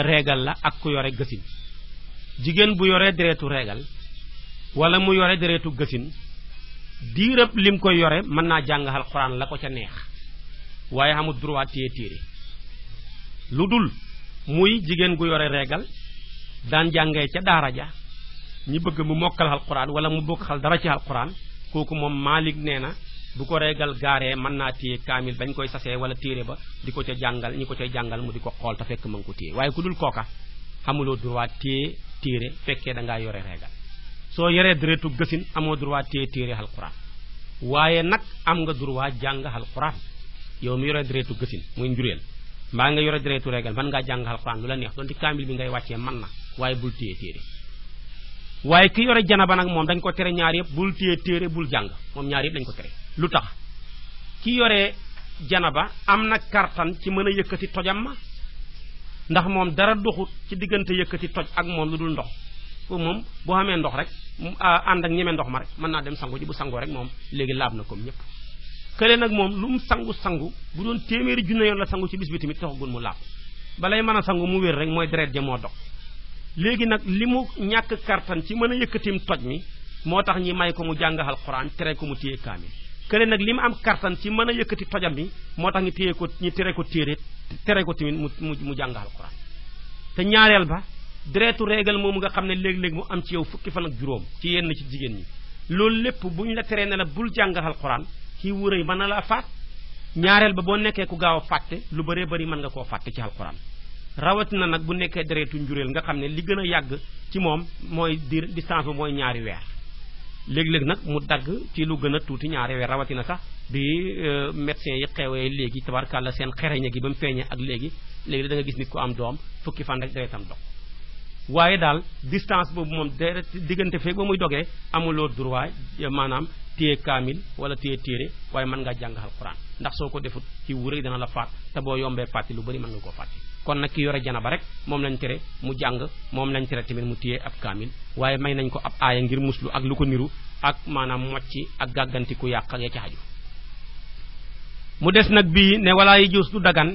reegal la ak ku yore gësin jigéen bu yore deretu reegal wala mu yore deretu gësin diirëb lim koy yore mën naa jàng alxuraan la ko ca neex waaye amul droit téye téere lu dul muy jigéen gu yore reegal daan jàngee ca daara ja ñi bëgg mu mokkal alxuraan wala mu bokkal dara ci alxuraan kooku moom Maalik nee na bu ko reegal gaaree mën naa téye kaamil bañ koy sasee wala téere ba di ko ca jàngal ñi ko cay jàngal mu di ko xool te fekk ma ngi ko téye waaye ku dul kooka xamuloo droit téye téere fekkee da ngaa yore reegal soo yoree deretu gësin amoo droit téye téere alxuraan waaye nag am nga droit jàng alxuraan yow mi yore deretu gësin muy njureel mbaa nga yore deretu reegal mën ngaa jàng alxuraan lu la neex doon di kaamil bi ngay wàccee mën na waaye bul téye téere waaye ki yore janaba nag moom dañ ko tere ñaar yëpp bul téye téere bul jàng moom ñaar yëpp dañ ko tere lu tax ki yore janaba am na kartan ci mën a yëkkati tojam ma ndax moom dara doxut ci diggante yëkkati toj ak moom lu dul ndox foofu moom boo xamee ndox rek ànd ak ñeme ndox ma rek mën naa dem sangu ji bu sangoo rek moom léegi laab na comme ñëpp kële nag moom lu mu sangu bu doon téeméeri junne yoon la sangu ci bis bi tamit taxagul mu laab balay mën a sangu mu wér rek mooy deret ja moo dog léegi nag li mu ñàkk kartan ci mën a yëkkatim toj mi moo tax ñi may ko mu jàng alxuraan tere ko mu téye kaamil kële nag li mu am kartan ci mën a yëkkati tojam bi moo tax ñu tere ko tamit mu jàng alquran te ñaareel ba deretu régal moomu nga xam ne léeg-léeg mu am ci yow fukki fan ak juróom ci yenn ci jigéen ñi loolu lépp bu ñu la teree ne la bul jàng alquran kii wuréy mën na laa faat ñaareel ba boo nekkee ku gaaw a fàtte lu bëree bëri mën nga koo fàtte ci alquran rawatina nag bu nekkee deretu njureel nga xam ne li gën a yàgg ci moom mooy distance bi mooy ñaari weer léeg-léeg nag mu dagg ci lu gën a tuuti ñaari weer rawatina sax bi médecins yi xewee léegi tabarkàlla seen xereñe gi ba mu feeñee ak léegi da nga gis nit ku am doom fukki fan rek deretam dog waaye daal distance boobu moom deret diggante feeg ba muy dogee amuloo droit maanaam téye kaamil wala téye téere waaye mën ngaa jàng alquran ndax soo ko defut ci wuréy dana la faat te boo yombee fàtti lu bari mën nga koo fàtti kon nag ki yore janaba rek moom lañ tere mu jàng moom lañ tere tamit mu téye ab kaamil waaye may nañ ko ab aaya ngir muslu ak lu ko niru ak maanaam mocci ak gàgganti ku yàq ak ya ci xaju mu des nag bii ne walaa yi juus du dagan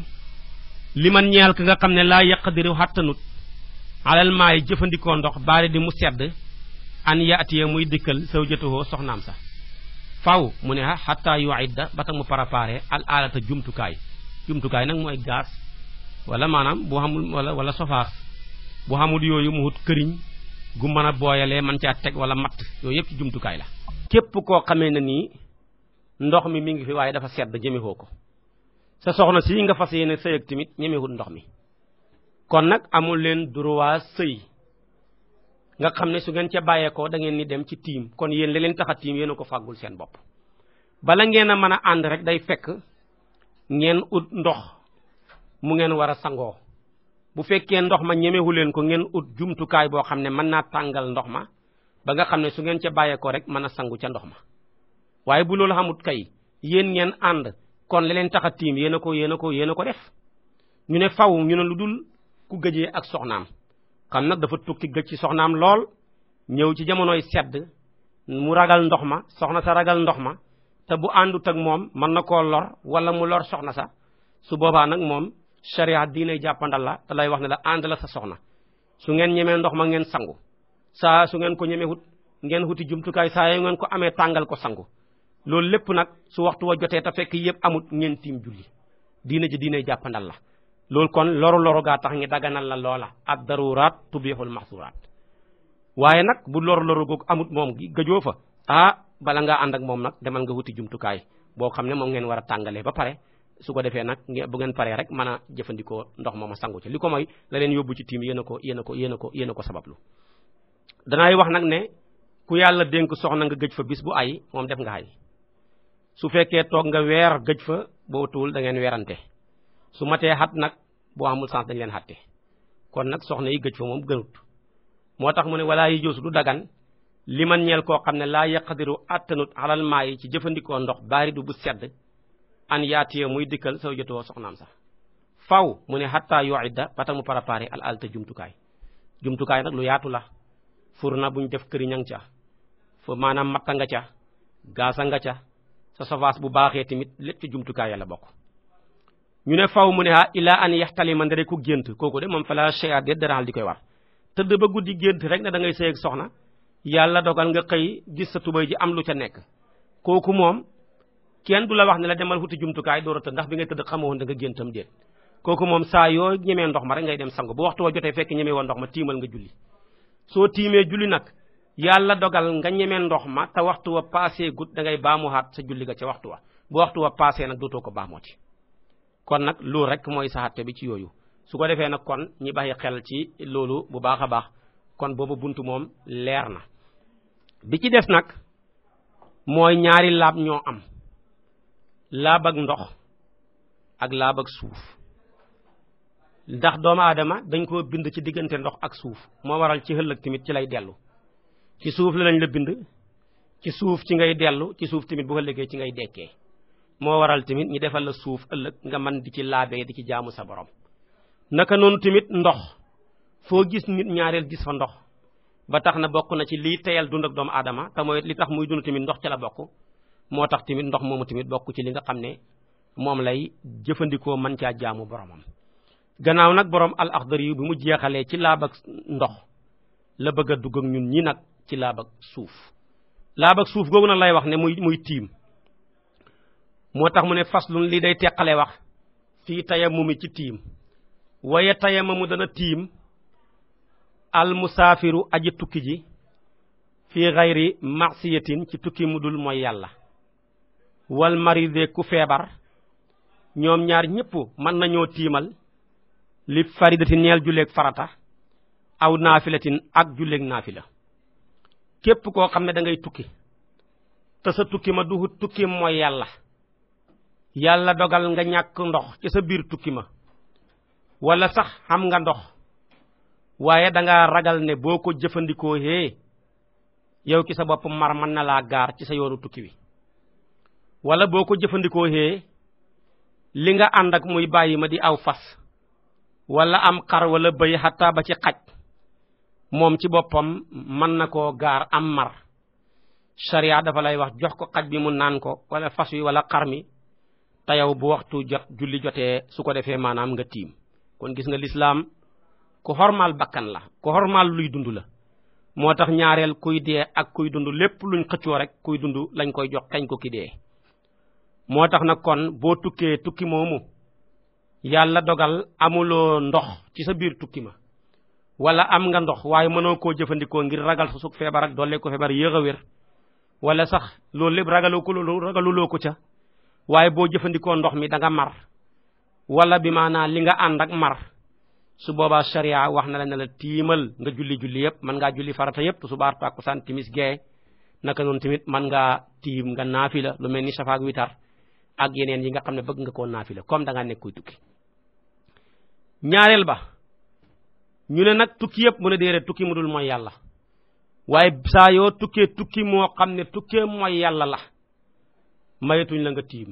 li man ñeel ki nga xam ne laa yaqdiru xattanut alal maay jëfandikoo ndox baari di mu sedd an yaatiya muy dikkal zawjatuhu soxnaam sax faw mu ne xatta yuidda ba tax mu préparé al alata jumtukaay nag mooy gaz wala maanaam bu xamul wala sofaas bu xamul yooyu mu wut këriñ gu mën a booyalee man caa teg wala matt yooyu yëpp ci jumtukaay la képp koo xamee na nii ndox mi ngi fi waaye dafa sedd jëmewoo ko sa soxna si nga fas yéene sëy ak tamit ñemewut ndox mi kon nag amul leen droit sëy nga xam ne su ngeen ca bàyyeekoo da ngeen ni dem ci tiim kon yéen li leen tax a tiim yéen a ko fàggul seen bopp bala ngeen a mën a ànd rek day fekk ngeen ut ndox mu ngeen war a sangoo bu fekkee ndox ma ñemewu leen ko ngeen ut jumtukaay boo xam ne mën naa tàngal ndox ma ba nga xam ne su ngeen ca bàyyeekoo rek mën a sangu ca ndox ma waaye bu loolu xamut kay yéen ngeen ànd kon li leen tax a tiim yéen a ko def ñu ne faw ñu ne lu dul ku gëjee ak soxnaam xam nag dafa tukki gëj ci soxnaam lool ñëw ci jamonoy sedd mu ragal ndox ma soxna sa ragal ndox ma te bu àndut ak moom mën na koo lor wala mu lor soxna sa su boobaa nag moom sharia diinay jàppandal la te lay wax ne la ànd la sa soxna su ngeen ñemee ndox ma ngeen sangu saa su ngeen ko ñemee hut ngeen huti jumtukaay saa yu ngeen ko amee tàngal ko sangu loolu lépp nag su waxtu wa jotee te fekk yëpp amut ngeen tiim julli diina ji diinay jàppandal la loolu kon loru gaa tax ngi daganal la loola ad daruraat tubihul mahsuraat waaye nag bu loru googu amut moom gëjoo fa bala ngaa ànd ak moom nag demal nga wuti jumtukaay boo xam ne moom ngeen war a tàngalee ba pare su ko defee nag bu ngeen paree rek mën a jëfandikoo ndox mooma sangu ci li ko mooy la leen yóbbu ci tiim yéen a ko sabablu danaay wax nag ne ku yàlla dénk soxna nga gëj fa bis bu ay moom def nga ay su fekkee toog nga weer gëj fa boo tuul da ngeen weerante su matee xat nag boo amul sens dañ leen xatte kon nag soxna yi gëj fa moom gënut moo tax mu ne walaa yi joosu du dagan li man ñeel koo xam ne laa yaqdiru attanut alal maa yi ci jëfandikoo ndox baaridu bu sedd an yaatiya muy dikkal saw jotoo soxnaam sax faw mu ne xatta yuidda ba tax mu préparé al alta jumtukaay nag lu yaatu la fur na buñ def këriñang ca fa maanaam matta nga ca gaasa nga ca sa sofaas bu baaxee tamit lépp ci jumtukaay la bokk ñu ne faw mu ne ila an yaxtalima ndare ku gént kooku de moom fa la chea de daraal di koy war tëdd ba guddi gént rek ne da ngay sëy ak soxna yàlla dogal nga xëy gis sa tubay ji am lu ca nekk kooku moom kenn du la wax ne la demal wuti jumtukaay door a tëdd ndax bi ngay tëdd xamoon da nga géntam déet kooku moom saa yoo ñemee ndox ma rek ngay dem sangu bu waxtu wa jotee fekk ñemee woon ndox ma tiimal nga julli soo tiimee julli nag yàlla dogal nga ñemee ndox ma te waxtu wa passé gut da ngay baamuwaat sa julli ga ca waxtu wa bu waxtu wa passé nag dootoo ko baamooti kon nag loolu rek mooy saxaate bi ci yooyu su ko defee nag kon ñi bàyyi xel ci loolu bu baax a baax kon boobu buntu moom leer na bi ci des nag mooy ñaari laab ñoo am laab ak ndox ak laab ak suuf ndax doomu aadama dañ koo bind ci diggante ndox ak suuf moo waral ci ëllëg tamit ci lay dellu ci suuf la lañ la bind ci suuf ci ngay dellu ci suuf tamit bu ëllëgee ci ngay dekkee moo waral tamit ñi defal la suuf ëllëg nga mën di ci laabee di ci jaamu sa borom naka noonu tamit ndox foo gis nit ñaareel gis fa ndox ba tax na bokk na ci liy teyal dund ak doomu aadama te mooy li tax muy dund tamit ndox ca la bokk moo tax tamit ndox moomu tamit bokk ci li nga xam ne moom lay jëfandikoo mën caa jaamu boromam gannaaw nag borom al axdari yu bi mu jeexalee ci laab ak ndox la bëgg a dugg ak ñun ñi nag ci laab ak suuf googu nag lay wax ne muy tiim moo tax mu ne faslun lii day teqale wax fii tayammumi ci tiim waaye tayammumu dana tiim al musaafiru aji tukki ji fii xayri masiyatin ci tukki mu dul mooy yàlla wal maride ku feebar ñoom ñaar ñëpp mën nañoo tiimal li faridati ñeel julleeg farata aw naafilatin ak julleeg naafila képp koo xam ne da ngay tukki te sa tukki ma du tukki mooy yàlla dogal nga ñàkk ndox ci sa biir tukki ma wala sax xam nga ndox waaye da nga ragal ne boo ko jëfandikoo yow ki sa bopp mar mën na laa gaar ci sa yoonu tukki wi wala boo ko jëfandikoo li nga ànd ak muy bàyyi ma di aw fas wala am xar wala bëy xataa ba ci xaj moom ci boppam mën na koo gaar am mar sharia dafa lay wax jox ko xaj bi mu naan ko wala fas wi wala xar mi te yow bu waxtu jot julli jotee su ko defee maanaam nga tiim kon gis nga lislaam ku xormaal bakkan la ku xormaal luy dund la moo tax ñaareel kuy dee ak kuy dund lépp luñ xëccoo rek kuy dund lañ koy jox kañ ko ki dee moo tax nag kon boo tukkee tukki moomu yàlla dogal amuloo ndox ci sa biir tukki ma wala am nga ndox waaye mënoo koo jëfandikoo ngir ragal sa suk feebar ak doole ko feebar yéex a wér wala sax loolu lépp ragaluloo ko ca waaye boo jëfandikoo ndox mi da nga mar wala bi maanaa li nga ànd ak mar su boobaa sharia wax na la ne la tiimal nga julli yëpp mën ngaa julli farata yëpp subaar takkusaan timis gee naka noonu tamit mën ngaa tiim nga naafila lu mel ni safa ak witar ak yeneen yi nga xam ne bëgg nga koo naafila comme da ngaa nekk kuy tukki ñaareel ba ñu ne nag tukki yëpp mu ne déedéet tukki mu dul mooy yàlla waaye saa yoo tukkee tukki moo xam ne tukkee mooy yàlla la mayetuñ la nga tiim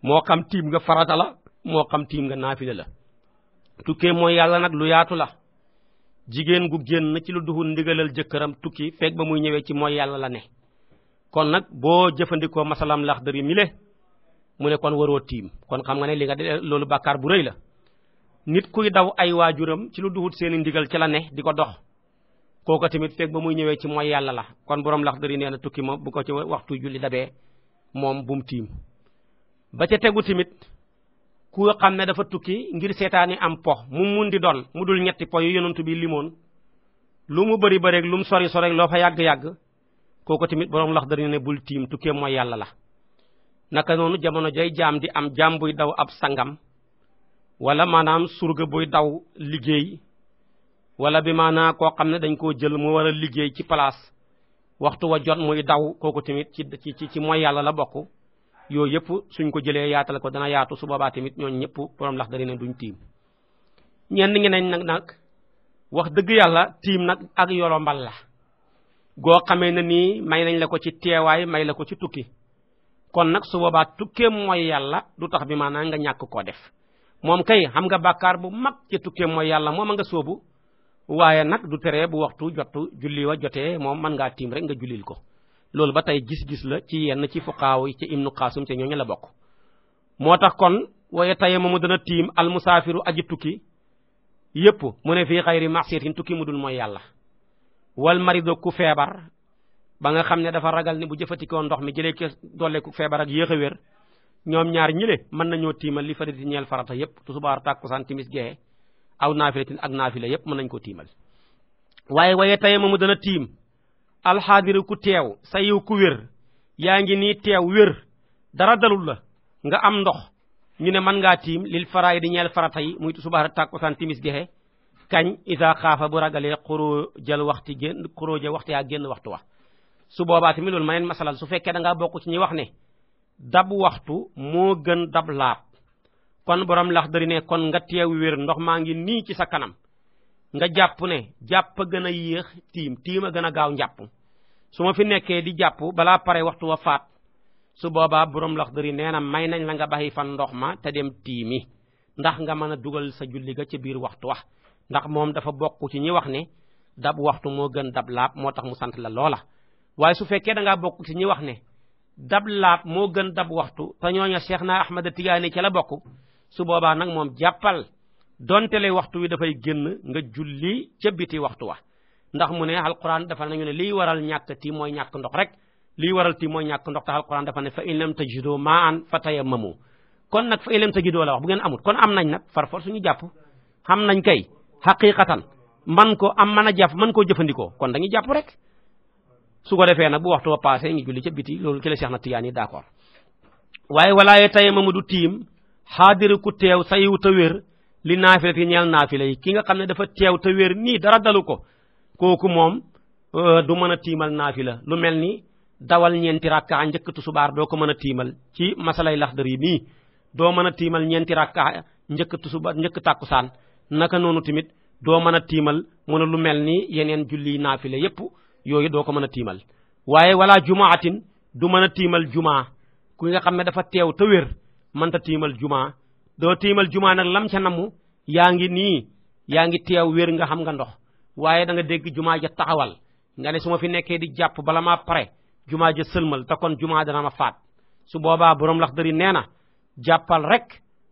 moo xam tiim nga farata la moo xam tiim nga naafila la tukkee mooy yàlla nag lu yaatu la jigéen gu génn ci lu duhul ndigalal jëkkëram tukki fekk ba muy ñëwee ci mooy yàlla la ne kon nag boo jëfandikoo masalam Laxdari mile mu ne kon waroo tiim kon xam nga ne li nga de loolu bàkkaar bu rëy la nit kuy daw ay waajuram ci lu duhul seeni ndigal ci la ne di ko dox kooku tamit fekk ba muy ñëwee ci mooy yàlla la kon borom Laxdari nee na tukki ma bu ko ci waxtu julli dabee moom bum tiim ba ca tegu tamit ku xam ne dafa tukki ngir seetaani am po mu mun di doon mu dul ñetti po yu yonent bi limoon lu mu bëri bëreeg lu mu sori sori loo fa yàgg-yàgg kooku tamit borom Laxdari ne bul tiim tukkee mooy yàlla la naka noonu jamono jay jaam di am jaam buy daw ab sangam wala maanaam surga buy daw liggéey wala bi maanaa koo xam ne dañ koo jël mu war a liggéey ci place waxtu wa jot muy daw kooku tamit ci mooy yàlla la bokk yooyu yëpp suñ ko jëlee yaatal ko dana yaatu su boobaa tamit ñooñu ñëpp borom Laxdari ne duñ tiim ñenn ñeneen nag wax dëgg yàlla tiim nag ak yolombal la goo xamee ne nii may nañ la ko ci teewaay may la ko ci tukki kon nag su boobaa tukkee mooy yàlla du tax bi maanaam nga ñàkk koo def moom kay xam nga bàkkaar bu mag ci tukkee mooy yàlla moom a nga sóobu waaye nag du tere bu waxtu jotu julli wa jotee moom mën ngaa tiim rek nga jullil ko loolu ba tey gis-gis la ci yenn ci fuqaaw yi ci Ibnu Qaasim te ñooñu la bokk moo tax kon waaye tey moomu dana tiim al musaafiru aji tukki yépp mu ne fii xayri masiyatin tukki mu dul mooy yàlla wal marido ku feebar ba nga xam ne dafa ragal ne bu jëfatikoo ndox mi jëlee ko dolle ku feebar ak yéex a wér ñoom ñaar ñile mën nañoo tiimal li farati ñeel farata yépp tusubaar tàkkusaan timis gee aw naafilatin ak naafila yépp mën nañ koo tiimal waaye tey moomu dana tiim alxaadiru ku teew sa yiw ku wér yaa ngi nii teew wér dara dalul la nga am ndox ñu ne mën ngaa tiim lil faraay di ñeel farata yi muy subaar tàkkusaan timis gexe kañ isa xaafa bu ragalee xuróojal waxtu yaa génn waxtu wa su boobaa tamit loolu ma neen masalal su fekkee da ngaa bokk ci ñi wax ne dab waxtu moo gën dab laab kon borom Laxdari ne kon nga teew wér ndox maa ngi nii ci sa kanam nga jàpp ne jàpp gën a yéex tiim a gën a gaaw njàpp su ma fi nekkee di jàpp balaa pare waxtu wa faat su boobaa borom Laxdari nee na may nañ la nga baxi fan ndox ma te dem tiimi ndax nga mën a dugal sa julli ga ca biir waxtu wa ndax moom dafa bokk ci ñi wax ne dab waxtu moo gën dab laab moo tax mu sant la loola waaye su fekkee da ngaa bokk ci ñi wax ne dab laab moo gën dab waxtu te ñooña Cheikh na Ahmada Tijaani ca la bokk su boobaa nag moom jàppal donte lay waxtu wi dafay génn nga julli ca biti waxtu wa ndax mu ne alquran dafa nañu ne liy waral ñàkk ti mooy ñàkk ndox rek lii waral tiim mooy ñàkk ndox tax alquran dafa ne fa in lam tajidu ma'an fatayammamu kon nag fa in lam tajidu la wax bu ngeen amut kon am nañ nag far for suñu jàpp xam nañ kay xaqiqatan man ko am mën a jàpp mën koo jëfandikoo kon dañuy jàpp rek su ko defee nag bu waxtu wa passé ngi julli ca biti loolu ci la Cheikh na Tidiane yi d'accord waaye walaaye tayammamu du tiim xaadiri ku teew sayiw te wér li naafila ti ñeel naafila yi ki nga xam ne dafa teew te wér nii dara dalu ko kooku moom du mën a tiimal naafila lu mel ni dawal ñeenti rakka njëkk tusubaar doo ko mën a tiimal ci masalay laxdar yi mii doo mën a tiimal ñeenti rakka njëkk tusubaar njëkk tàkkusaan naka noonu tamit doo mën a tiimal mu ne lu mel ni yeneen julli naafila yépp yooyu doo ko mën a tiimal waaye wala jumaatin du mën a tiimal jumaa ku nga xam ne dafa teew te wér mënta tiimal jumaa doo tiimal jumaa nag lam ca namu yaa ngi teew wér nga xam nga ndox waaye da nga dégg jumaa ja taxawal nga ne su ma fi nekkee di jàpp bala maa pare jumaa ja sëlmal te kon jumaa dana ma faat su boobaa borom Laxdari nee na jàppal rek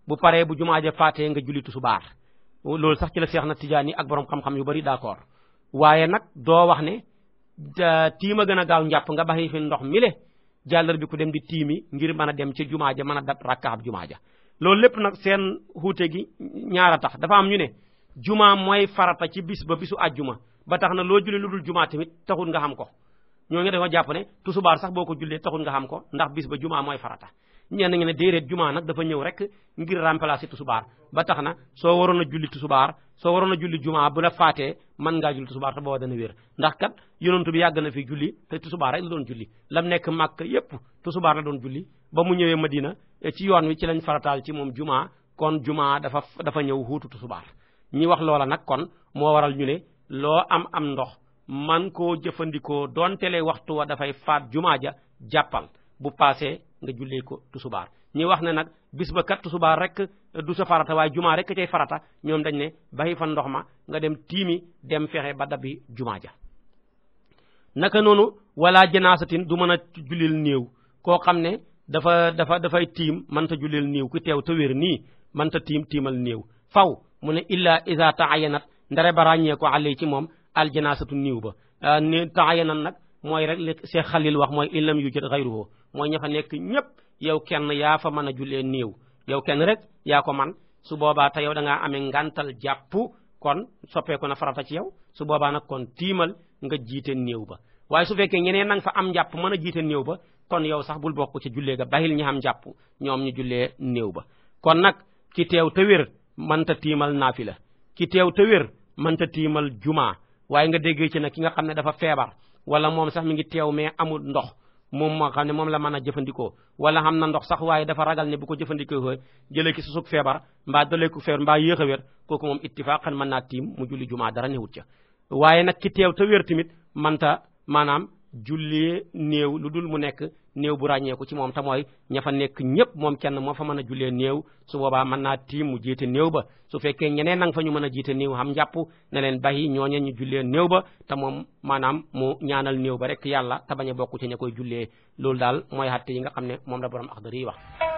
bu paree bu jumaa ja faatee nga julli tusubaar loolu sax ci la Seex na Tijaani ak borom xam-xam yu bari d'accord waaye nag doo wax ne tiima gën a gaaw njàpp nga baxi fi ndox mi le jàllar bi ku dem di tiimi ngir mën a dem ci jumaa ja mën a dab rakkaab jumaa ja loolu lépp nag seen xuute gi ñaara tax dafa am ñu ne jumaa mooy farata ci bis ba bisu àjjuma ba tax na loo julli lu dul jumaa tamit taxul nga xam ko ñoo ngi dafa jàpp ne tusubaar sax boo ko jullee taxul nga xam ko ndax bis ba jumaa mooy farata ñenn ñi ne déedéet jumaa nag dafa ñëw rek ngir remplacer tusubaar ba tax na soo waroon a julli tusubaar soo waroon a julli jumaa bu la faatee mën ngaa julli tusubaar te booba dana wér ndax kat yonentu bi yàgg na fi julli te tusubaar rek la doon julli lam nekk màkk yépp tusubaar la doon julli ba mu ñëwee Madina ci yoon wi ci lañ farataal ci moom jumaa kon jumaa dafa ñëw huutu tusubaar ñi wax loola nag kon moo waral ñu ne loo am ndox man koo jëfandikoo doonte waxtu wa dafay faat jumaa ja jàppal bu paasee nga jullee ko tusubaar ñi wax ne nag bis ba kat tusubaar rek du sa farata waaye jumaa rek cay farata ñoom dañ ne baxi fa ndox ma nga dem tiimi dem fexe ba dabi jumaa ja naka noonu wala janaasatin du mën a jullil néew koo xam ne dafay tiim mënta jullil néew ku teew te wér nii mënta tiimal néew faw mu ne illa isa taayanat ndare ba ràññee ko àllee ci moom aljanaasatu néew ba taayanat nag mooy rek li Cheikh Khalil wax mooy illam yu jot xayruhu mooy ña fa nekk ñépp yow kenn yaa fa mën a jullee néew yow kenn rek yaa ko man su boobaa te yow da ngaa amee ngantal jàpp kon soppeeku na farata ci yow su boobaa nag kon tiimal nga jiite néew ba waaye su fekkee ñeneen nang fa am njàpp mën a jiite néew ba kon yow sax bul bokk ci jullee ga bahil ñi xam njàpp ñoom ñu jullee néew ba kon nag ki teew te wér mënta tiimal naafila ki teew te wér mënta tiimal jumaa waaye nga déggee ci nag ki nga xam ne dafa feebar wala moom sax mi ngi teew mais amul ndox moom moo xam ne moom la mën a jëfandikoo wala xam na ndox sax waaye dafa ragal ne bu ko jëfandikoo jëlee ki susug feebar mbaa dalee ko feebar mbaa yéex a wér kooku moom ittifaqan mën naa tiim mu julli jumaa dara newut ca waaye nag ki teew te wér tamit mënta maanaam jullee néew lu dul mu nekk néew bu ràññeeku ci moom te mooy ña fa nekk ñëpp moom kenn moo fa mën a jullee néew su boobaa mën naa tiim mu jiite néew ba su fekkee ñeneen nang fa ñu mën a jiite néew xam njàpp ne leen bàyyi ñooñe ñu jullee néew ba te moom maanaam mu ñaanal néew ba rek yàlla te bañ a bokk ci ña koy jullee loolu daal mooy xatte yi nga xam ne moom la borom Axdari yi wax